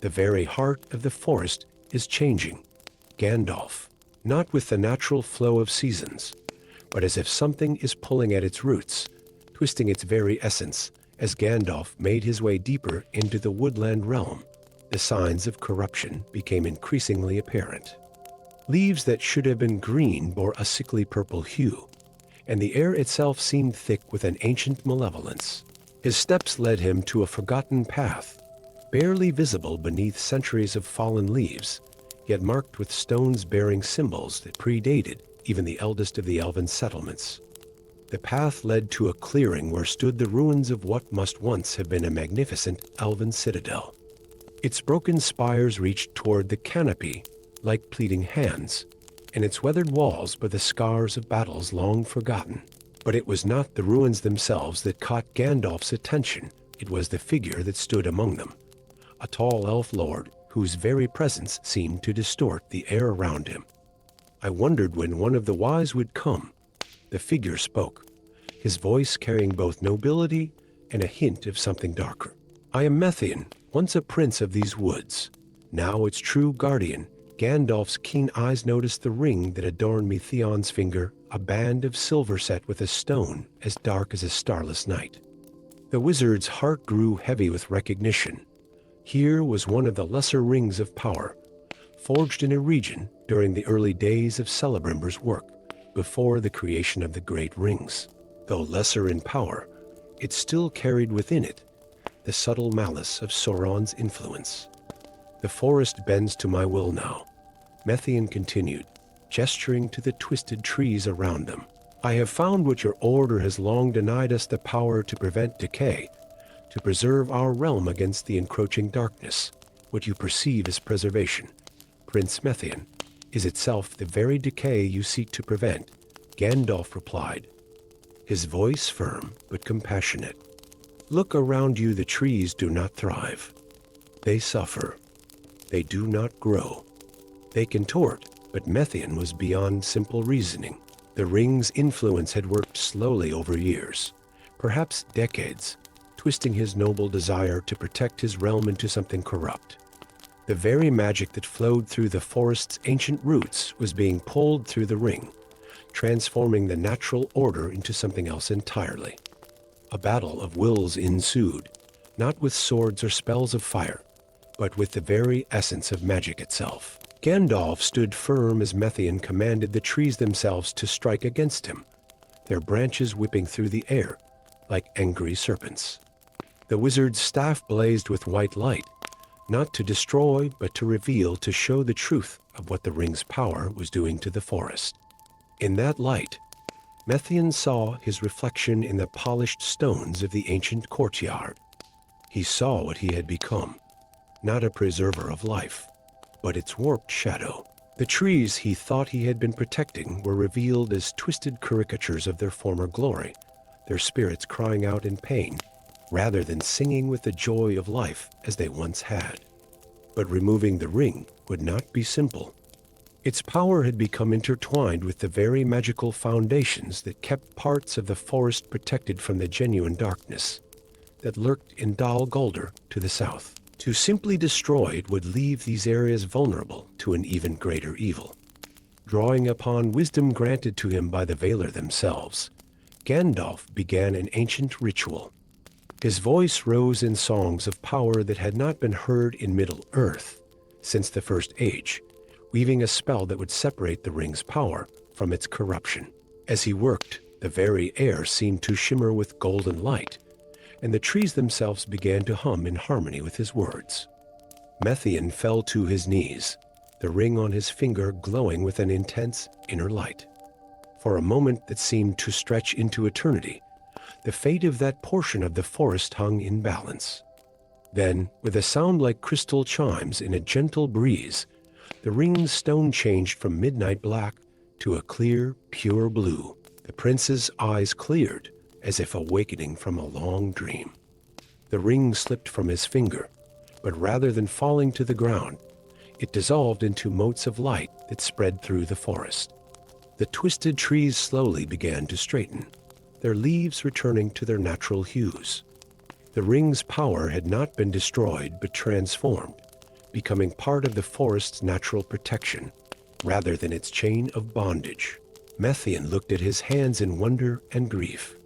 The very heart of the forest is changing, Gandalf, not with the natural flow of seasons, but as if something is pulling at its roots, twisting its very essence. As Gandalf made his way deeper into the woodland realm, the signs of corruption became increasingly apparent. Leaves that should have been green bore a sickly purple hue, and the air itself seemed thick with an ancient malevolence. His steps led him to a forgotten path, barely visible beneath centuries of fallen leaves, yet marked with stones bearing symbols that predated even the eldest of the elven settlements. The path led to a clearing where stood the ruins of what must once have been a magnificent elven citadel. Its broken spires reached toward the canopy like pleading hands, and its weathered walls bore the scars of battles long forgotten. But it was not the ruins themselves that caught Gandalf's attention. It was the figure that stood among them, a tall elf lord whose very presence seemed to distort the air around him. I wondered when one of the wise would come. The figure spoke, his voice carrying both nobility and a hint of something darker. I am Methian, once a prince of these woods, now its true guardian. Gandalf's keen eyes noticed the ring that adorned Methion's finger, a band of silver set with a stone as dark as a starless night. The wizard's heart grew heavy with recognition. Here was one of the lesser rings of power, forged in a region during the early days of Celebrimber's work, before the creation of the Great Rings. Though lesser in power, it still carried within it the subtle malice of Sauron's influence. The forest bends to my will now, Methian continued, gesturing to the twisted trees around them. I have found what your order has long denied us, the power to prevent decay, to preserve our realm against the encroaching darkness. What you perceive as preservation, Prince Methian, is itself the very decay you seek to prevent, Gandalf replied, his voice firm but compassionate. Look around you, the trees do not thrive. They suffer. They do not grow. They contort, but Methian was beyond simple reasoning. The ring's influence had worked slowly over years, perhaps decades, twisting his noble desire to protect his realm into something corrupt. The very magic that flowed through the forest's ancient roots was being pulled through the ring, transforming the natural order into something else entirely. A battle of wills ensued, not with swords or spells of fire, but with the very essence of magic itself. Gandalf stood firm as Methian commanded the trees themselves to strike against him, their branches whipping through the air like angry serpents. The wizard's staff blazed with white light, not to destroy, but to reveal, to show the truth of what the ring's power was doing to the forest. In that light, Methian saw his reflection in the polished stones of the ancient courtyard. He saw what he had become, not a preserver of life, but its warped shadow. The trees he thought he had been protecting were revealed as twisted caricatures of their former glory, their spirits crying out in pain, rather than singing with the joy of life as they once had. But removing the ring would not be simple. Its power had become intertwined with the very magical foundations that kept parts of the forest protected from the genuine darkness that lurked in Dal Guldur to the south. To simply destroy it would leave these areas vulnerable to an even greater evil. Drawing upon wisdom granted to him by the Valar themselves, Gandalf began an ancient ritual. His voice rose in songs of power that had not been heard in Middle-earth since the First Age, weaving a spell that would separate the ring's power from its corruption. As he worked, the very air seemed to shimmer with golden light, and the trees themselves began to hum in harmony with his words. Methian fell to his knees, the ring on his finger glowing with an intense inner light. For a moment that seemed to stretch into eternity, the fate of that portion of the forest hung in balance. Then, with a sound like crystal chimes in a gentle breeze, the ring's stone changed from midnight black to a clear, pure blue. The prince's eyes cleared, as if awakening from a long dream. The ring slipped from his finger, but rather than falling to the ground, it dissolved into motes of light that spread through the forest. The twisted trees slowly began to straighten, their leaves returning to their natural hues. The ring's power had not been destroyed but transformed, becoming part of the forest's natural protection, rather than its chain of bondage. Methian looked at his hands in wonder and grief.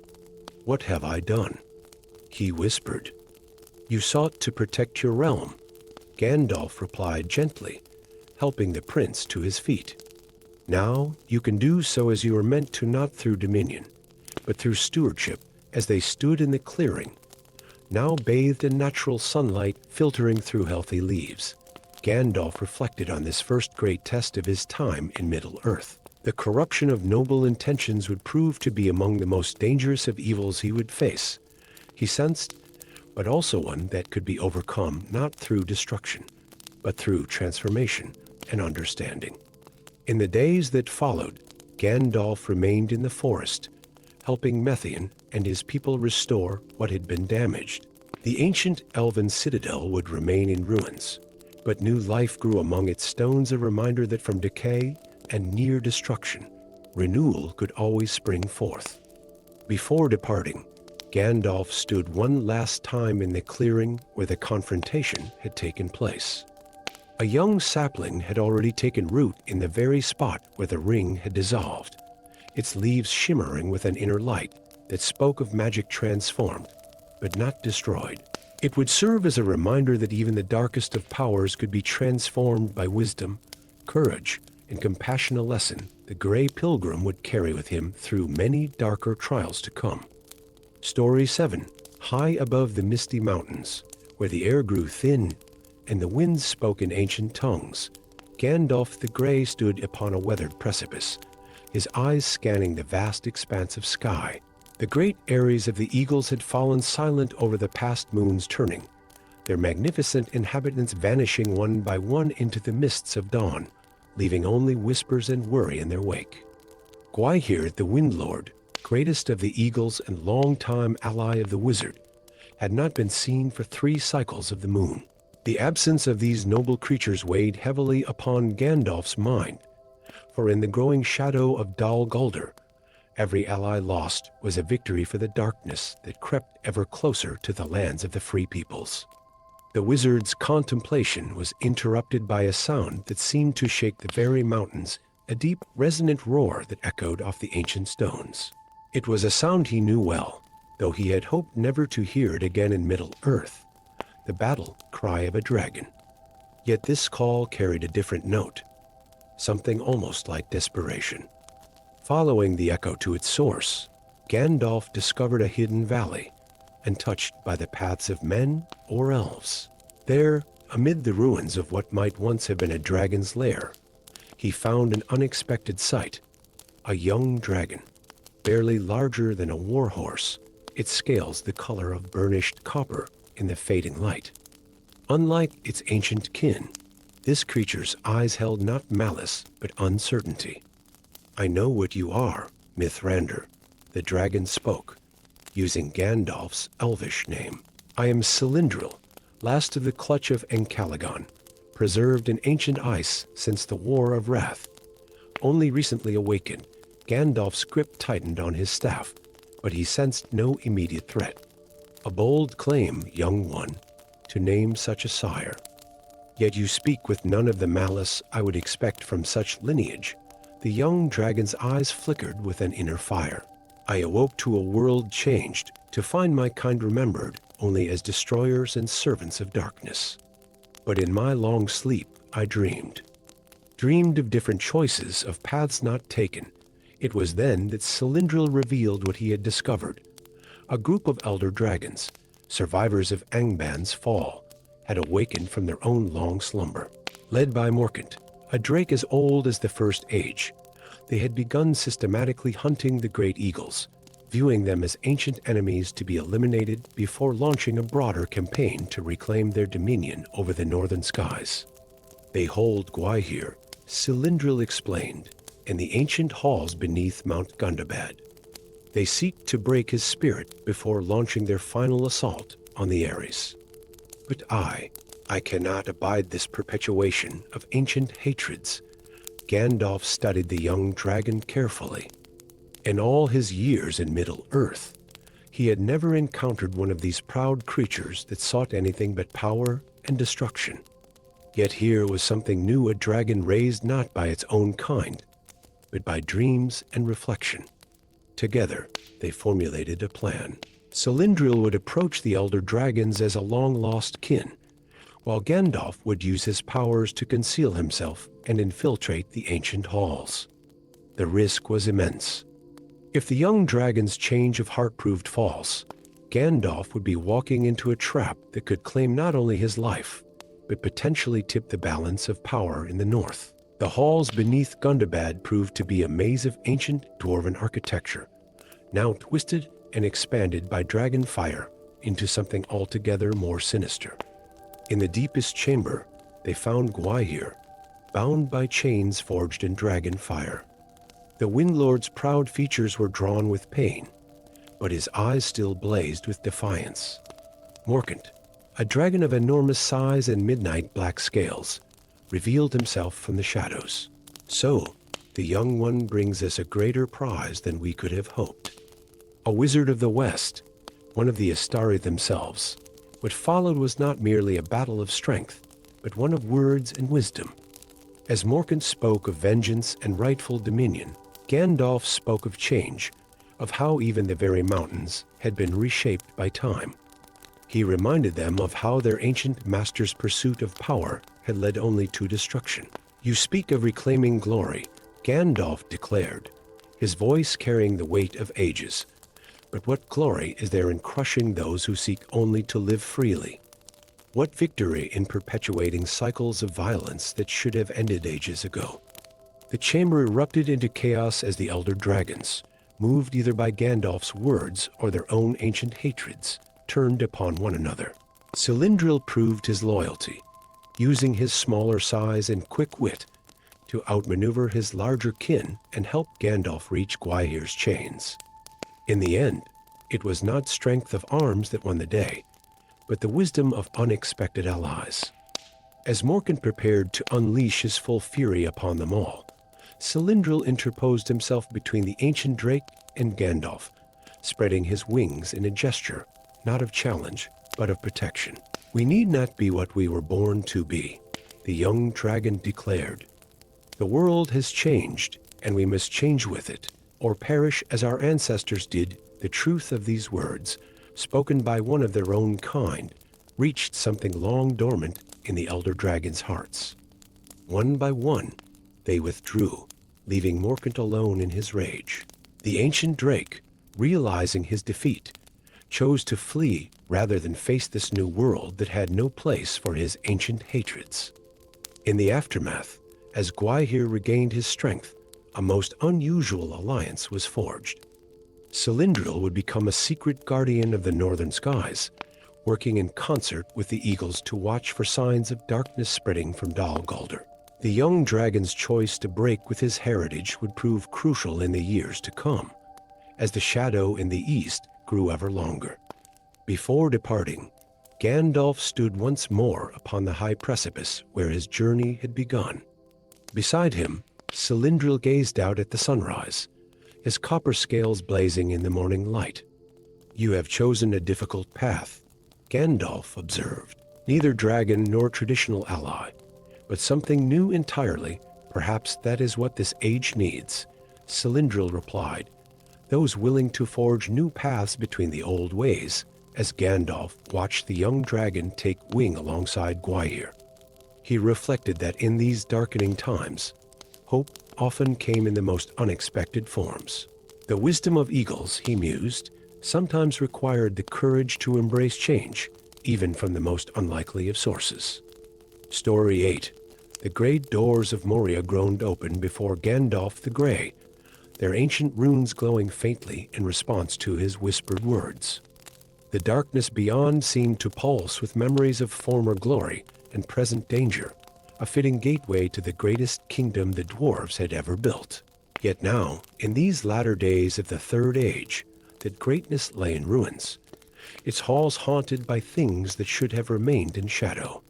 "What have I done?" he whispered. "You sought to protect your realm," Gandalf replied gently, helping the prince to his feet. "Now you can do so as you were meant to, not through dominion, but through stewardship." As they stood in the clearing, now bathed in natural sunlight filtering through healthy leaves, Gandalf reflected on this first great test of his time in Middle-earth. The corruption of noble intentions would prove to be among the most dangerous of evils he would face, he sensed, but also one that could be overcome not through destruction, but through transformation and understanding. In the days that followed, Gandalf remained in the forest, helping Methian and his people restore what had been damaged. The ancient elven citadel would remain in ruins, but new life grew among its stones, a reminder that from decay and near destruction, renewal could always spring forth. Before departing, Gandalf stood one last time in the clearing where the confrontation had taken place. A young sapling had already taken root in the very spot where the ring had dissolved, its leaves shimmering with an inner light that spoke of magic transformed, but not destroyed. It would serve as a reminder that even the darkest of powers could be transformed by wisdom, courage, and compassion, a lesson the Grey Pilgrim would carry with him through many darker trials to come. Story 7. High above the misty mountains, where the air grew thin and the winds spoke in ancient tongues, Gandalf the Grey stood upon a weathered precipice, his eyes scanning the vast expanse of sky. The great eyries of the eagles had fallen silent over the past moon's turning, their magnificent inhabitants vanishing one by one into the mists of dawn, leaving only whispers and worry in their wake. Gwaihir the Windlord, greatest of the eagles and longtime ally of the wizard, had not been seen for 3 cycles of the moon. The absence of these noble creatures weighed heavily upon Gandalf's mind, for in the growing shadow of Dal Guldur, every ally lost was a victory for the darkness that crept ever closer to the lands of the free peoples. The wizard's contemplation was interrupted by a sound that seemed to shake the very mountains, a deep, resonant roar that echoed off the ancient stones. It was a sound he knew well, though he had hoped never to hear it again in Middle-earth, the battle cry of a dragon. Yet this call carried a different note, something almost like desperation. Following the echo to its source, Gandalf discovered a hidden valley, untouched by the paths of men or elves. There, amid the ruins of what might once have been a dragon's lair, he found an unexpected sight: a young dragon, barely larger than a warhorse, its scales the color of burnished copper in the fading light. Unlike its ancient kin, this creature's eyes held not malice but uncertainty. "I know what you are, Mithrandir," the dragon spoke, using Gandalf's elvish name. "I am Cylindril, last of the clutch of Encalagon, preserved in ancient ice since the War of Wrath. Only recently awakened, Gandalf's grip tightened on his staff, but he sensed no immediate threat. A bold claim, young one, to name such a sire. Yet you speak with none of the malice I would expect from such lineage." The young dragon's eyes flickered with an inner fire. "I awoke to a world changed, to find my kind remembered only as destroyers and servants of darkness. But in my long sleep I dreamed of different choices, of paths not taken. It was then that Cylindril revealed what he had discovered. A group of elder dragons, survivors of Angban's fall, had awakened from their own long slumber. Led by Morkant, a drake as old as the First Age, they had begun systematically hunting the great eagles, viewing them as ancient enemies to be eliminated before launching a broader campaign to reclaim their dominion over the northern skies. "They hold Gwaihir," Cylindril explained, "in the ancient halls beneath Mount Gundabad. They seek to break his spirit before launching their final assault on the Ares. But I cannot abide this perpetuation of ancient hatreds." Gandalf studied the young dragon carefully. In all his years in Middle-earth, he had never encountered one of these proud creatures that sought anything but power and destruction. Yet here was something new, a dragon raised not by its own kind, but by dreams and reflection. Together, they formulated a plan. Cylindril would approach the elder dragons as a long-lost kin, while Gandalf would use his powers to conceal himself and infiltrate the ancient halls. The risk was immense. If the young dragon's change of heart proved false, Gandalf would be walking into a trap that could claim not only his life, but potentially tip the balance of power in the north. The halls beneath Gundabad proved to be a maze of ancient dwarven architecture, now twisted and expanded by dragon fire into something altogether more sinister. In the deepest chamber, they found Gwaihir, bound by chains forged in dragon fire. The Windlord's proud features were drawn with pain, but his eyes still blazed with defiance. Morkant, a dragon of enormous size and midnight black scales, revealed himself from the shadows. "So, the young one brings us a greater prize than we could have hoped." A wizard of the West, one of the Astari themselves. What followed was not merely a battle of strength, but one of words and wisdom. As Morkant spoke of vengeance and rightful dominion, Gandalf spoke of change, of how even the very mountains had been reshaped by time. He reminded them of how their ancient master's pursuit of power had led only to destruction. "You speak of reclaiming glory," Gandalf declared, his voice carrying the weight of ages. "But what glory is there in crushing those who seek only to live freely? What victory in perpetuating cycles of violence that should have ended ages ago?" The chamber erupted into chaos as the elder dragons, moved either by Gandalf's words or their own ancient hatreds, turned upon one another. Cylindril proved his loyalty, using his smaller size and quick wit to outmaneuver his larger kin and help Gandalf reach Gwaihir's chains. In the end, it was not strength of arms that won the day, but the wisdom of unexpected allies. As Morkant prepared to unleash his full fury upon them all, Cylindril interposed himself between the ancient drake and Gandalf, spreading his wings in a gesture, not of challenge, but of protection. "We need not be what we were born to be," the young dragon declared. "The world has changed, and we must change with it, or perish as our ancestors did." The truth of these words, spoken by one of their own kind, reached something long dormant in the elder dragons' hearts. One by one, they withdrew, leaving Morkant alone in his rage. The ancient drake, realizing his defeat, chose to flee rather than face this new world that had no place for his ancient hatreds. In the aftermath, as Gwaihir regained his strength, a most unusual alliance was forged. Cylindril would become a secret guardian of the northern skies, working in concert with the eagles to watch for signs of darkness spreading from Dal Guldur. The young dragon's choice to break with his heritage would prove crucial in the years to come, as the shadow in the east grew ever longer. Before departing, Gandalf stood once more upon the high precipice where his journey had begun. Beside him, Cylindril gazed out at the sunrise, his copper scales blazing in the morning light. "You have chosen a difficult path," Gandalf observed. Neither dragon nor traditional ally, but something new entirely. Perhaps that is what this age needs, Cylindril replied, those willing to forge new paths between the old ways, as Gandalf watched the young dragon take wing alongside Gwaihir. He reflected that in these darkening times, hope often came in the most unexpected forms. The wisdom of eagles, he mused, sometimes required the courage to embrace change, even from the most unlikely of sources. Story 8. The great doors of Moria groaned open before Gandalf the Grey, their ancient runes glowing faintly in response to his whispered words. The darkness beyond seemed to pulse with memories of former glory and present danger, a fitting gateway to the greatest kingdom the dwarves had ever built. Yet now, in these latter days of the Third Age, that greatness lay in ruins, its halls haunted by things that should have remained in shadow.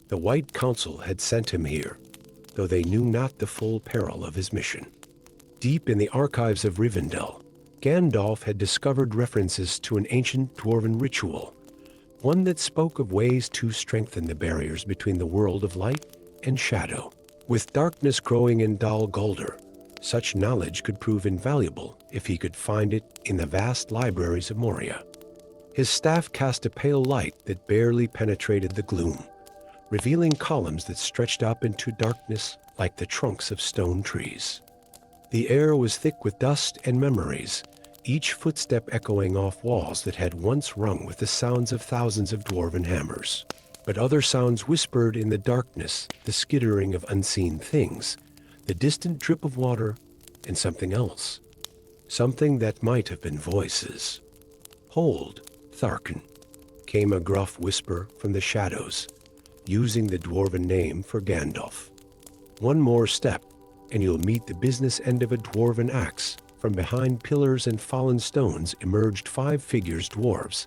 The White Council had sent him here, though they knew not the full peril of his mission. Deep in the archives of Rivendell, Gandalf had discovered references to an ancient dwarven ritual, one that spoke of ways to strengthen the barriers between the world of light and shadow. With darkness growing in Dal Guldur, such knowledge could prove invaluable if he could find it in the vast libraries of Moria. His staff cast a pale light that barely penetrated the gloom, revealing columns that stretched up into darkness like the trunks of stone trees. The air was thick with dust and memories, each footstep echoing off walls that had once rung with the sounds of thousands of dwarven hammers. But other sounds whispered in the darkness, the skittering of unseen things, the distant drip of water, and something else. Something that might have been voices. "Hold, Tharkin," came a gruff whisper from the shadows, using the dwarven name for Gandalf. "One more step, and you'll meet the business end of a dwarven axe." From behind pillars and fallen stones emerged 5 figures dwarves,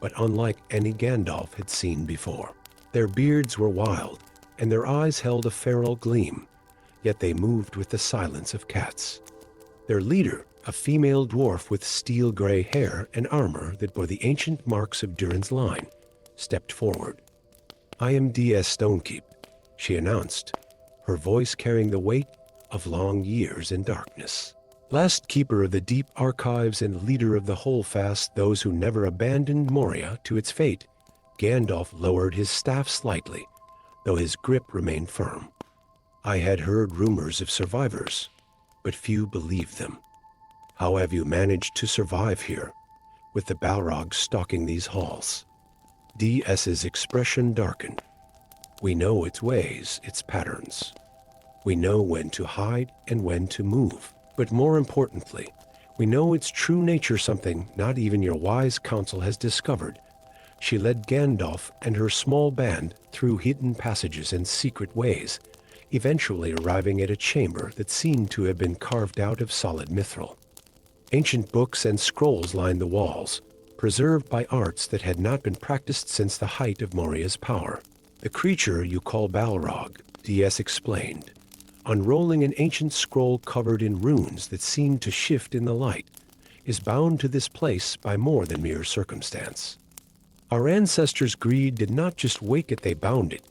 but unlike any Gandalf had seen before. Their beards were wild, and their eyes held a feral gleam, yet they moved with the silence of cats. Their leader, a female dwarf with steel-gray hair and armor that bore the ancient marks of Durin's line, stepped forward. "I am D.S. Stonekeep," she announced, her voice carrying the weight of long years in darkness. Last keeper of the deep archives and leader of the holdfast, those who never abandoned Moria to its fate, Gandalf lowered his staff slightly, though his grip remained firm. "I had heard rumors of survivors, but few believed them. How have you managed to survive here, with the balrog stalking these halls?" D.S.'s expression darkened. "We know its ways, its patterns. We know when to hide and when to move. But more importantly, we know its true nature, something not even your wise council has discovered." She led Gandalf and her small band through hidden passages and secret ways, eventually arriving at a chamber that seemed to have been carved out of solid mithril. Ancient books and scrolls lined the walls, preserved by arts that had not been practiced since the height of Moria's power. "The creature you call Balrog," D.S. explained, unrolling an ancient scroll covered in runes that seemed to shift in the light, "is bound to this place by more than mere circumstance. Our ancestors' greed did not just wake it, they bound it,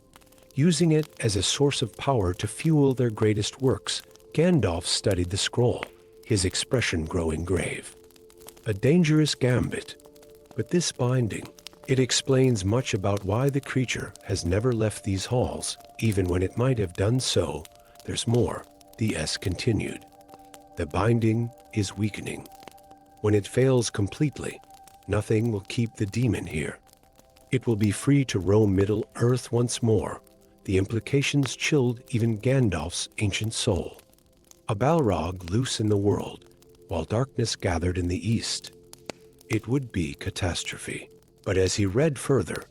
using it as a source of power to fuel their greatest works." Gandalf studied the scroll, his expression growing grave. "A dangerous gambit, but this binding, it explains much about why the creature has never left these halls, even when it might have done so. There's more," D.S. continued. "The binding is weakening. When it fails completely, nothing will keep the demon here. It will be free to roam Middle-earth once more." The implications chilled even Gandalf's ancient soul. A Balrog loose in the world, while darkness gathered in the east. It would be catastrophe. But as he read further,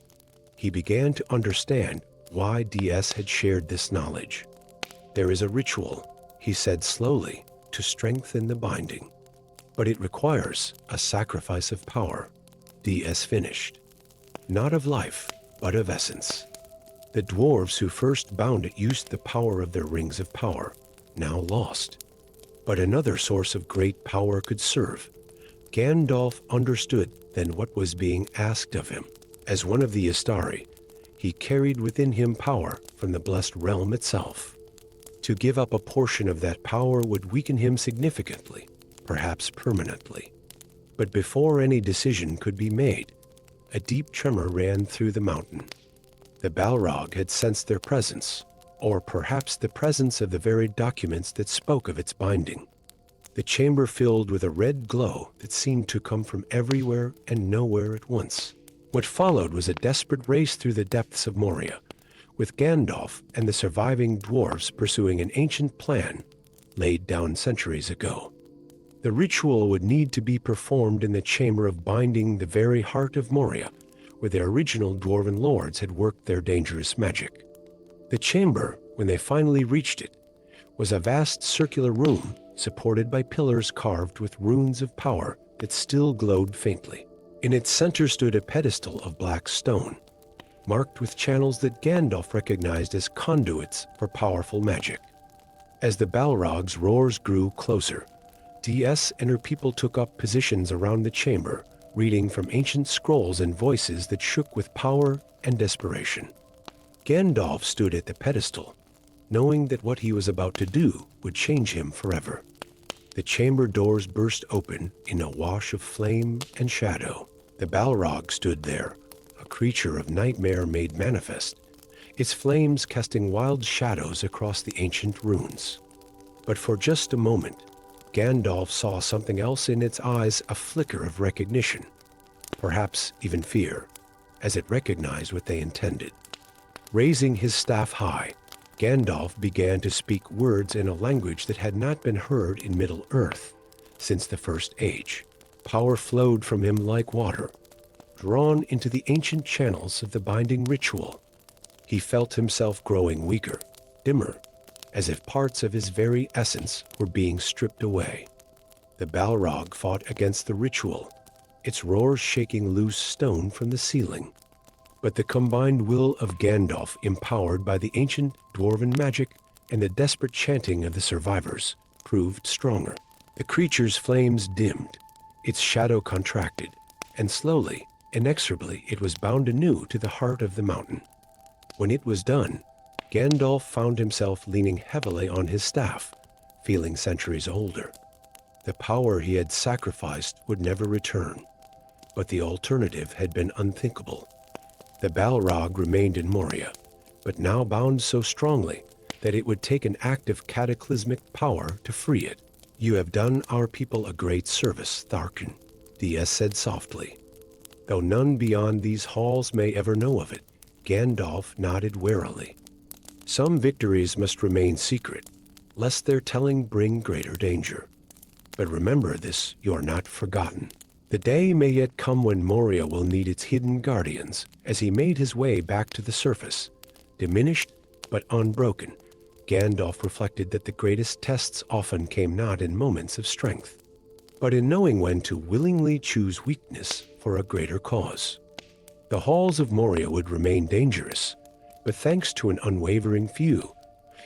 he began to understand why D.S. had shared this knowledge. "There is a ritual," he said slowly, "to strengthen the binding. But it requires a sacrifice of power," D.S. finished. "Not of life, but of essence. The dwarves who first bound it used the power of their rings of power, now lost. But another source of great power could serve." Gandalf understood then what was being asked of him. As one of the Istari, He carried within him power from the blessed realm itself. To give up a portion of that power would weaken him significantly, perhaps permanently. But before any decision could be made, a deep tremor ran through the mountain. The balrog had sensed their presence, or perhaps the presence of the very documents that spoke of its binding. The chamber filled with a red glow that seemed to come from everywhere and nowhere at once. What followed was a desperate race through the depths of Moria, with Gandalf and the surviving dwarves pursuing an ancient plan laid down centuries ago. The ritual would need to be performed in the Chamber of Binding, the very heart of Moria, where the original dwarven lords had worked their dangerous magic. The chamber, when they finally reached it, was a vast circular room supported by pillars carved with runes of power that still glowed faintly. In its center stood a pedestal of black stone, marked with channels that Gandalf recognized as conduits for powerful magic. As the balrog's roars grew closer, DS and her people took up positions around the chamber, reading from ancient scrolls in voices that shook with power and desperation. Gandalf stood at the pedestal, knowing that what he was about to do would change him forever. The chamber doors burst open in a wash of flame and shadow. The balrog stood there, a creature of nightmare made manifest, its flames casting wild shadows across the ancient runes. But for just a moment, Gandalf saw something else in its eyes, a flicker of recognition, perhaps even fear, as it recognized what they intended. Raising his staff high, Gandalf began to speak words in a language that had not been heard in Middle-earth since the First Age. Power flowed from him like water, drawn into the ancient channels of the binding ritual. He felt himself growing weaker, dimmer, as if parts of his very essence were being stripped away. The balrog fought against the ritual, its roars shaking loose stone from the ceiling. But the combined will of Gandalf, empowered by the ancient dwarven magic and the desperate chanting of the survivors, proved stronger. The creature's flames dimmed, its shadow contracted, and slowly, inexorably, it was bound anew to the heart of the mountain. When it was done, Gandalf found himself leaning heavily on his staff, feeling centuries older. The power he had sacrificed would never return, but the alternative had been unthinkable. The balrog remained in Moria, but now bound so strongly that it would take an act of cataclysmic power to free it. "You have done our people a great service, Tharkin," DS said softly. "Though none beyond these halls may ever know of it." Gandalf nodded warily. "Some victories must remain secret, lest their telling bring greater danger. But remember this, you are not forgotten. The day may yet come when Moria will need its hidden guardians." As he made his way back to the surface, diminished but unbroken, Gandalf reflected that the greatest tests often came not in moments of strength, but in knowing when to willingly choose weakness for a greater cause. The halls of Moria would remain dangerous, but thanks to an unwavering few,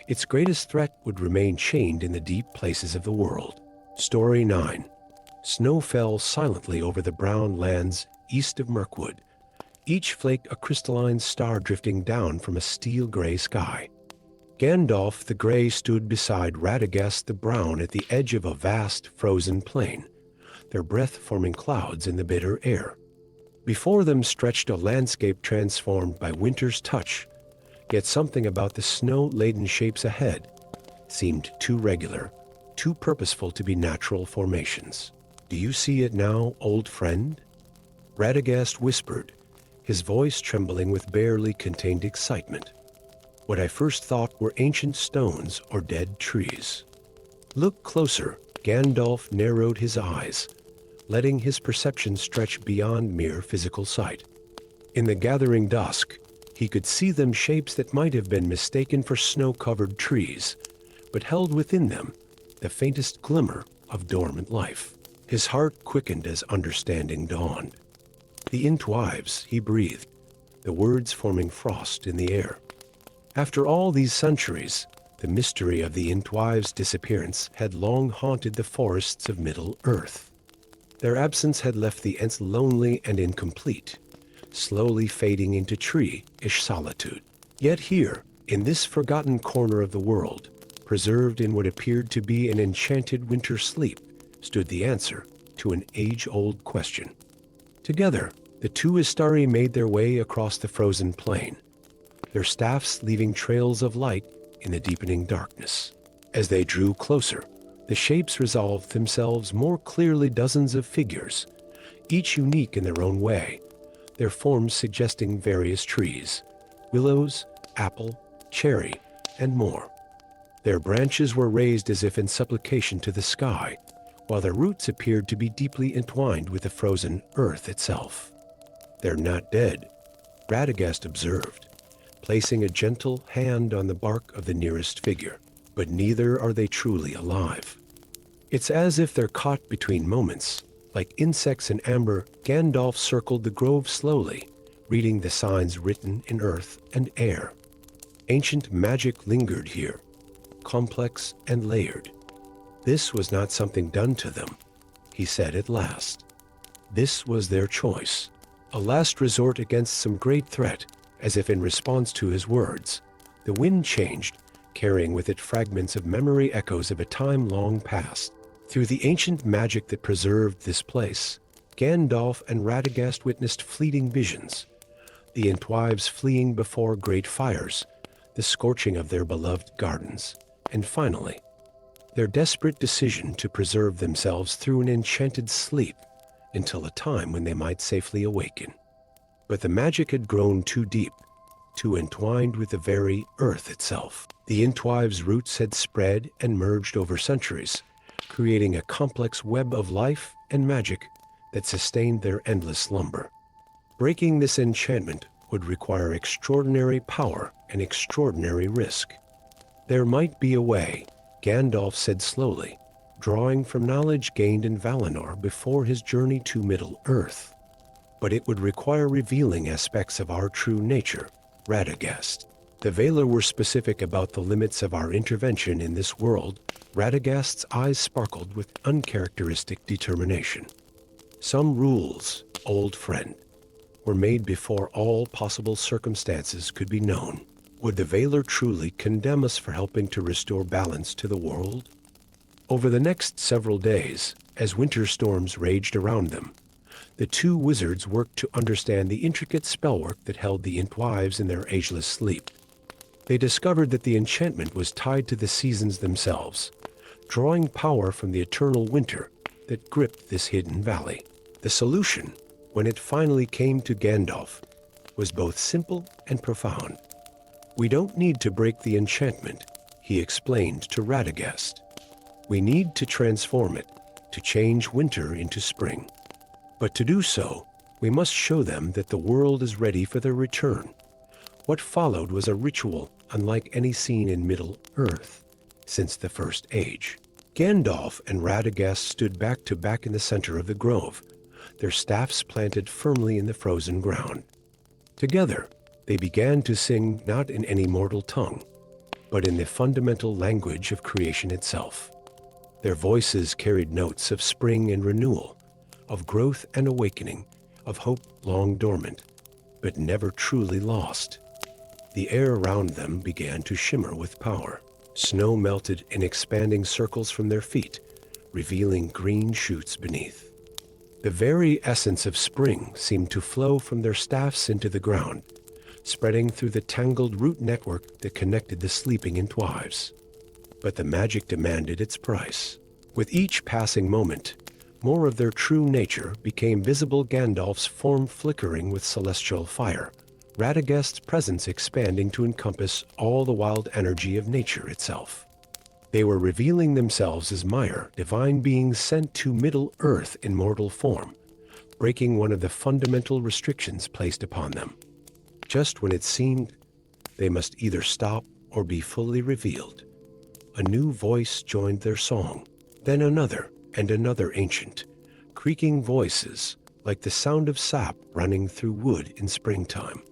its greatest threat would remain chained in the deep places of the world. Story 9. Snow fell silently over the brown lands east of Mirkwood, each flake a crystalline star drifting down from a steel-gray sky. Gandalf the Grey stood beside Radagast the Brown at the edge of a vast, frozen plain, their breath forming clouds in the bitter air. Before them stretched a landscape transformed by winter's touch, yet something about the snow-laden shapes ahead seemed too regular, too purposeful to be natural formations. "Do you see it now, old friend?" Radagast whispered, his voice trembling with barely contained excitement. "What I first thought were ancient stones or dead trees." "Look closer." Gandalf narrowed his eyes, letting his perception stretch beyond mere physical sight. In the gathering dusk, he could see them shapes that might have been mistaken for snow-covered trees, but held within them the faintest glimmer of dormant life. His heart quickened as understanding dawned. "The Entwives," he breathed, the words forming frost in the air. After all these centuries, the mystery of the Entwives' disappearance had long haunted the forests of Middle-earth. Their absence had left the Ents lonely and incomplete, slowly fading into tree-ish solitude. Yet here, in this forgotten corner of the world, preserved in what appeared to be an enchanted winter sleep, stood the answer to an age-old question. Together, the two Istari made their way across the frozen plain, their staffs leaving trails of light in the deepening darkness. As they drew closer, the shapes resolved themselves more clearly, dozens of figures, each unique in their own way, their forms suggesting various trees, willows, apple, cherry, and more. Their branches were raised as if in supplication to the sky, while their roots appeared to be deeply entwined with the frozen earth itself. "They're not dead," Radagast observed, placing a gentle hand on the bark of the nearest figure. "But neither are they truly alive. It's as if they're caught between moments. Like insects in amber, Gandalf circled the grove slowly, reading the signs written in earth and air. Ancient magic lingered here, complex and layered. This was not something done to them, he said at last. This was their choice, a last resort against some great threat. As if in response to his words, the wind changed, carrying with it fragments of memory, echoes of a time long past. Through the ancient magic that preserved this place, Gandalf and Radagast witnessed fleeting visions, the Entwives fleeing before great fires, the scorching of their beloved gardens, and finally, their desperate decision to preserve themselves through an enchanted sleep until a time when they might safely awaken. But the magic had grown too deep, too entwined with the very earth itself. The Entwives' roots had spread and merged over centuries, creating a complex web of life and magic that sustained their endless slumber. Breaking this enchantment would require extraordinary power and extraordinary risk. There might be a way, Gandalf said slowly, drawing from knowledge gained in Valinor before his journey to Middle-earth. But it would require revealing aspects of our true nature, Radagast. The Valar were specific about the limits of our intervention in this world. Radagast's eyes sparkled with uncharacteristic determination. Some rules, old friend, were made before all possible circumstances could be known. Would the Valar truly condemn us for helping to restore balance to the world? Over the next several days, as winter storms raged around them, the two wizards worked to understand the intricate spellwork that held the Entwives in their ageless sleep. They discovered that the enchantment was tied to the seasons themselves, drawing power from the eternal winter that gripped this hidden valley. The solution, when it finally came to Gandalf, was both simple and profound. "We don't need to break the enchantment," he explained to Radagast. "We need to transform it, to change winter into spring. But to do so, we must show them that the world is ready for their return." What followed was a ritual unlike any seen in Middle-earth since the First Age. Gandalf and Radagast stood back to back in the center of the grove, their staffs planted firmly in the frozen ground. Together, they began to sing not in any mortal tongue, but in the fundamental language of creation itself. Their voices carried notes of spring and renewal, of growth and awakening, of hope long dormant, but never truly lost. The air around them began to shimmer with power. Snow melted in expanding circles from their feet, revealing green shoots beneath. The very essence of spring seemed to flow from their staffs into the ground, spreading through the tangled root network that connected the sleeping Entwives. But the magic demanded its price. With each passing moment, more of their true nature became visible, Gandalf's form flickering with celestial fire, Radagast's presence expanding to encompass all the wild energy of nature itself. They were revealing themselves as Mire, divine beings sent to Middle-earth in mortal form, breaking one of the fundamental restrictions placed upon them. Just when it seemed they must either stop or be fully revealed, a new voice joined their song, then another and another, ancient, creaking voices like the sound of sap running through wood in springtime.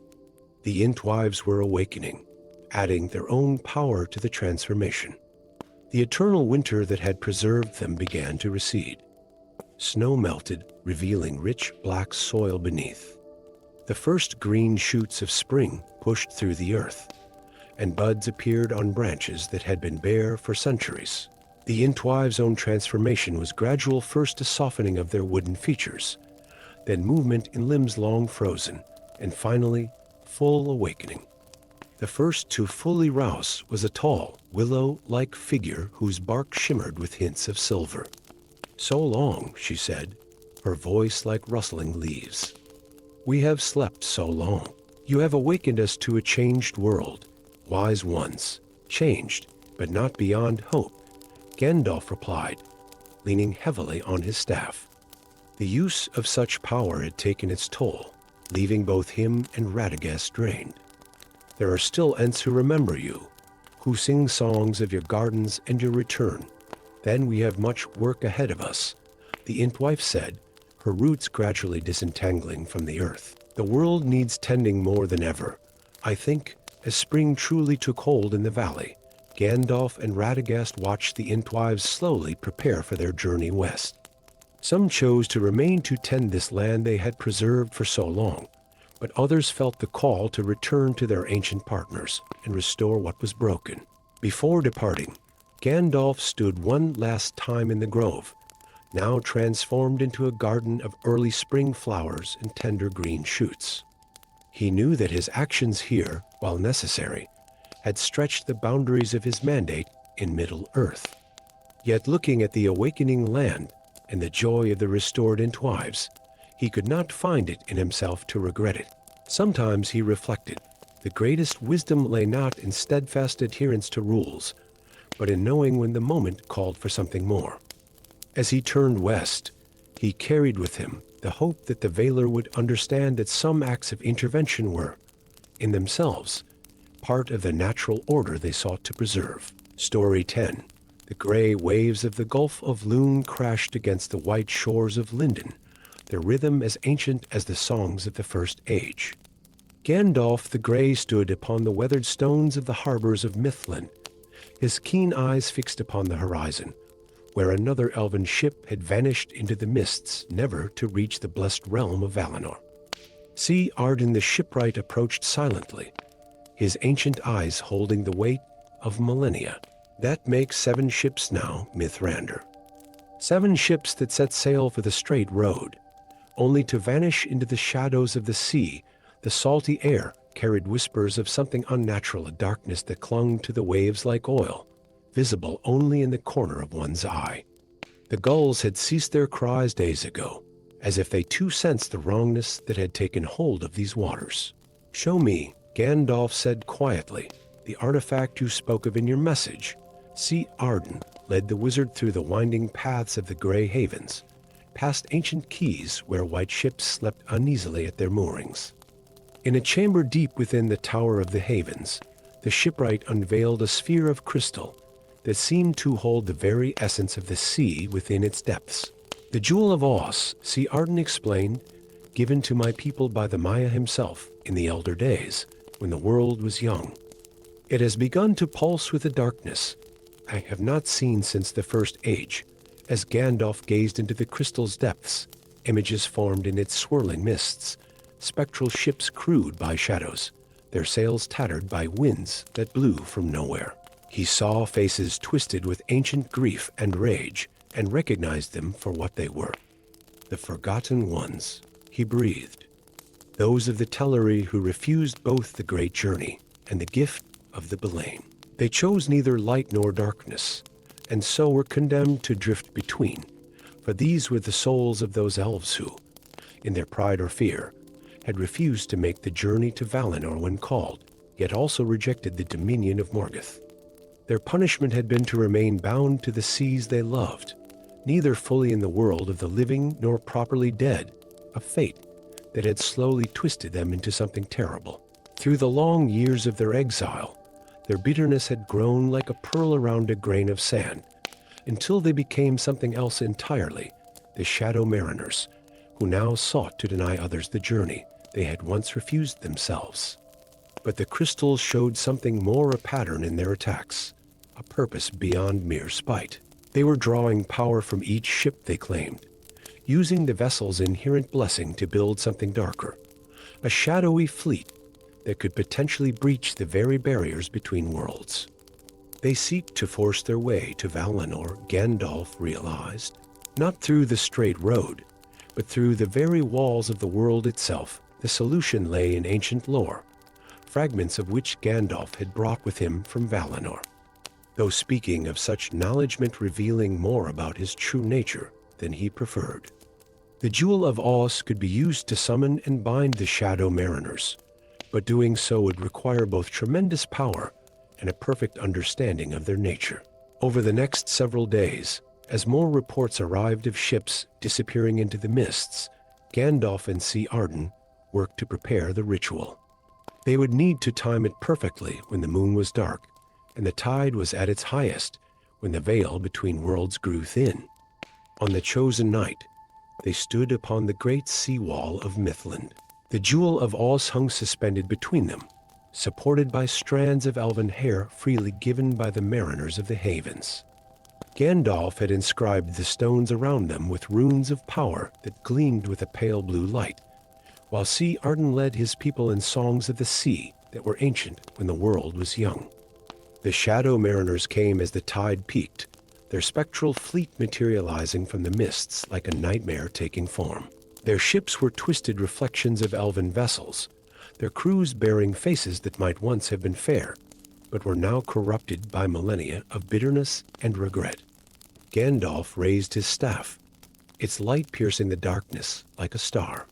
The Entwives were awakening, adding their own power to the transformation. The eternal winter that had preserved them began to recede. Snow melted, revealing rich black soil beneath. The first green shoots of spring pushed through the earth, and buds appeared on branches that had been bare for centuries. The Entwives' own transformation was gradual, first a softening of their wooden features, then movement in limbs long frozen, and finally, full awakening. The first to fully rouse was a tall, willow-like figure whose bark shimmered with hints of silver. "So long," she said, her voice like rustling leaves. "We have slept so long. You have awakened us to a changed world. Wise ones, changed, but not beyond hope," Gandalf replied, leaning heavily on his staff. The use of such power had taken its toll, leaving both him and Radagast drained. "There are still Ents who remember you, who sing songs of your gardens and your return. Then we have much work ahead of us," the Entwife said, her roots gradually disentangling from the earth. "The world needs tending more than ever. I think, as spring truly took hold in the valley, Gandalf and Radagast watched the Entwives slowly prepare for their journey west. Some chose to remain to tend this land they had preserved for so long, but others felt the call to return to their ancient partners and restore what was broken. Before departing, Gandalf stood one last time in the grove, now transformed into a garden of early spring flowers and tender green shoots. He knew that his actions here, while necessary, had stretched the boundaries of his mandate in Middle-earth. Yet looking at the awakening land and the joy of the restored Entwives, he could not find it in himself to regret it. Sometimes he reflected, the greatest wisdom lay not in steadfast adherence to rules, but in knowing when the moment called for something more. As he turned west, he carried with him the hope that the Valar would understand that some acts of intervention were, in themselves, part of the natural order they sought to preserve. Story 10. The gray waves of the Gulf of Loon crashed against the white shores of Lindon, their rhythm as ancient as the songs of the First Age. Gandalf the Grey stood upon the weathered stones of the harbors of Mithlin, his keen eyes fixed upon the horizon, where another elven ship had vanished into the mists, never to reach the blessed realm of Valinor. See Arden the shipwright approached silently, his ancient eyes holding the weight of millennia. That makes 7 ships now, Mithrandir. 7 ships that set sail for the straight road, only to vanish into the shadows of the sea. The salty air carried whispers of something unnatural, a darkness that clung to the waves like oil, visible only in the corner of one's eye. The gulls had ceased their cries days ago, as if they too sensed the wrongness that had taken hold of these waters. "Show me," Gandalf said quietly, "the artifact you spoke of in your message." See Arden led the wizard through the winding paths of the Grey Havens, past ancient quays where white ships slept uneasily at their moorings. In a chamber deep within the Tower of the Havens, the shipwright unveiled a sphere of crystal that seemed to hold the very essence of the sea within its depths. "The Jewel of Oss," see Arden explained, "given to my people by the Maya himself in the elder days, when the world was young. It has begun to pulse with the darkness I have not seen since the First Age." As Gandalf gazed into the crystal's depths, images formed in its swirling mists, spectral ships crewed by shadows, their sails tattered by winds that blew from nowhere. He saw faces twisted with ancient grief and rage, and recognized them for what they were. The Forgotten Ones, he breathed. Those of the Teleri who refused both the great journey and the gift of the Belain. They chose neither light nor darkness, and so were condemned to drift between, for these were the souls of those elves who, in their pride or fear, had refused to make the journey to Valinor when called, yet also rejected the dominion of Morgoth. Their punishment had been to remain bound to the seas they loved, neither fully in the world of the living nor properly dead, a fate that had slowly twisted them into something terrible. Through the long years of their exile, their bitterness had grown like a pearl around a grain of sand, until they became something else entirely, the Shadow Mariners, who now sought to deny others the journey they had once refused themselves. But the crystals showed something more, a pattern in their attacks, a purpose beyond mere spite. They were drawing power from each ship they claimed, using the vessel's inherent blessing to build something darker, a shadowy fleet that could potentially breach the very barriers between worlds. They seek to force their way to Valinor, Gandalf realized, not through the straight road, but through the very walls of the world itself. The solution lay in ancient lore, fragments of which Gandalf had brought with him from Valinor, though speaking of such knowledge meant revealing more about his true nature than he preferred. The Jewel of Oz could be used to summon and bind the Shadow Mariners, but doing so would require both tremendous power and a perfect understanding of their nature. Over the next several days, as more reports arrived of ships disappearing into the mists, Gandalf and C. Arden worked to prepare the ritual. They would need to time it perfectly when the moon was dark and the tide was at its highest, when the veil between worlds grew thin. On the chosen night, they stood upon the great sea wall of Mithland. The Jewel of Oz hung suspended between them, supported by strands of elven hair freely given by the mariners of the havens. Gandalf had inscribed the stones around them with runes of power that gleamed with a pale blue light, while C. Arden led his people in songs of the sea that were ancient when the world was young. The Shadow Mariners came as the tide peaked, their spectral fleet materializing from the mists like a nightmare taking form. Their ships were twisted reflections of elven vessels, their crews bearing faces that might once have been fair, but were now corrupted by millennia of bitterness and regret. Gandalf raised his staff, its light piercing the darkness like a star.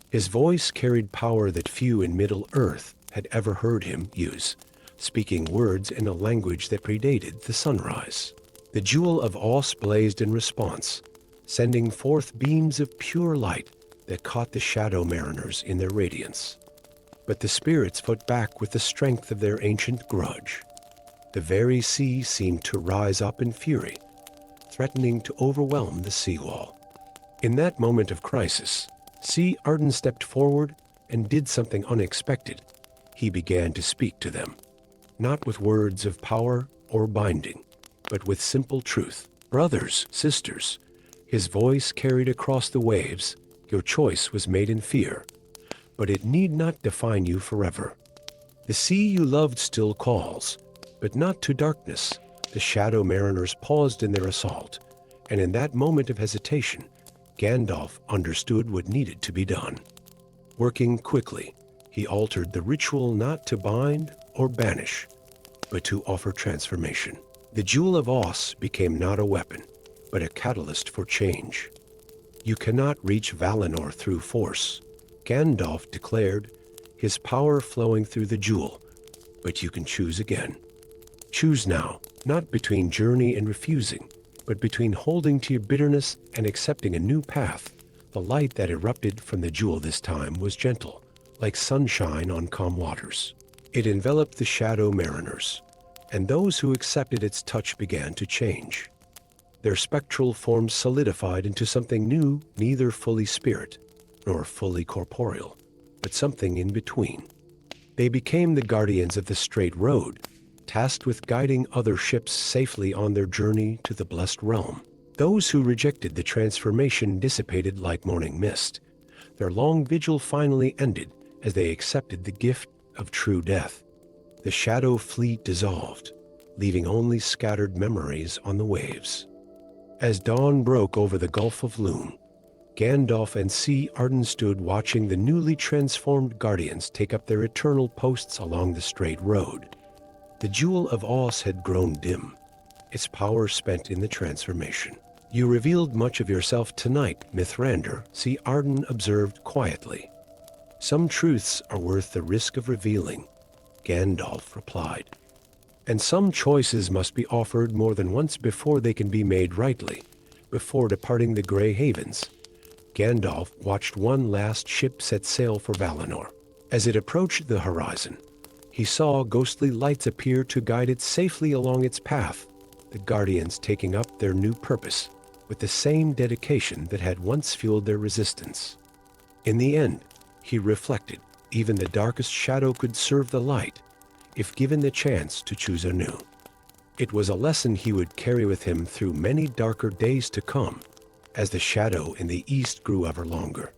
His voice carried power that few in Middle-earth had ever heard him use, speaking words in a language that predated the sunrise. The Jewel of Oz blazed in response, sending forth beams of pure light that caught the Shadow Mariners in their radiance. But the spirits fought back with the strength of their ancient grudge. The very sea seemed to rise up in fury, threatening to overwhelm the seawall. In that moment of crisis, C. Arden stepped forward and did something unexpected. He began to speak to them, not with words of power or binding, but with simple truth. Brothers, sisters, his voice carried across the waves. Your choice was made in fear, but it need not define you forever. The sea you loved still calls, but not to darkness. The Shadow Mariners paused in their assault, and in that moment of hesitation, Gandalf understood what needed to be done. Working quickly, he altered the ritual not to bind or banish, but to offer transformation. The Jewel of Oz became not a weapon, but a catalyst for change. You cannot reach Valinor through force, Gandalf declared, his power flowing through the jewel, but you can choose again. Choose now, not between journey and refusing, but between holding to your bitterness and accepting a new path. The light that erupted from the jewel this time was gentle, like sunshine on calm waters. It enveloped the Shadow Mariners, and those who accepted its touch began to change. Their spectral forms solidified into something new, neither fully spirit nor fully corporeal, but something in between. They became the guardians of the straight road, tasked with guiding other ships safely on their journey to the blessed realm. Those who rejected the transformation dissipated like morning mist. Their long vigil finally ended as they accepted the gift of true death. The shadow fleet dissolved, leaving only scattered memories on the waves. As dawn broke over the Gulf of Loon, Gandalf and C. Arden stood watching the newly transformed guardians take up their eternal posts along the straight road. The Jewel of Oz had grown dim, its power spent in the transformation. You revealed much of yourself tonight, Mithrandir, C. Arden observed quietly. Some truths are worth the risk of revealing, Gandalf replied. And some choices must be offered more than once before they can be made rightly. Before departing the Grey Havens, Gandalf watched one last ship set sail for Valinor. As it approached the horizon, he saw ghostly lights appear to guide it safely along its path, the Guardians taking up their new purpose with the same dedication that had once fueled their resistance. In the end, he reflected, even the darkest shadow could serve the light, if given the chance to choose anew. It was a lesson he would carry with him through many darker days to come, as the shadow in the east grew ever longer.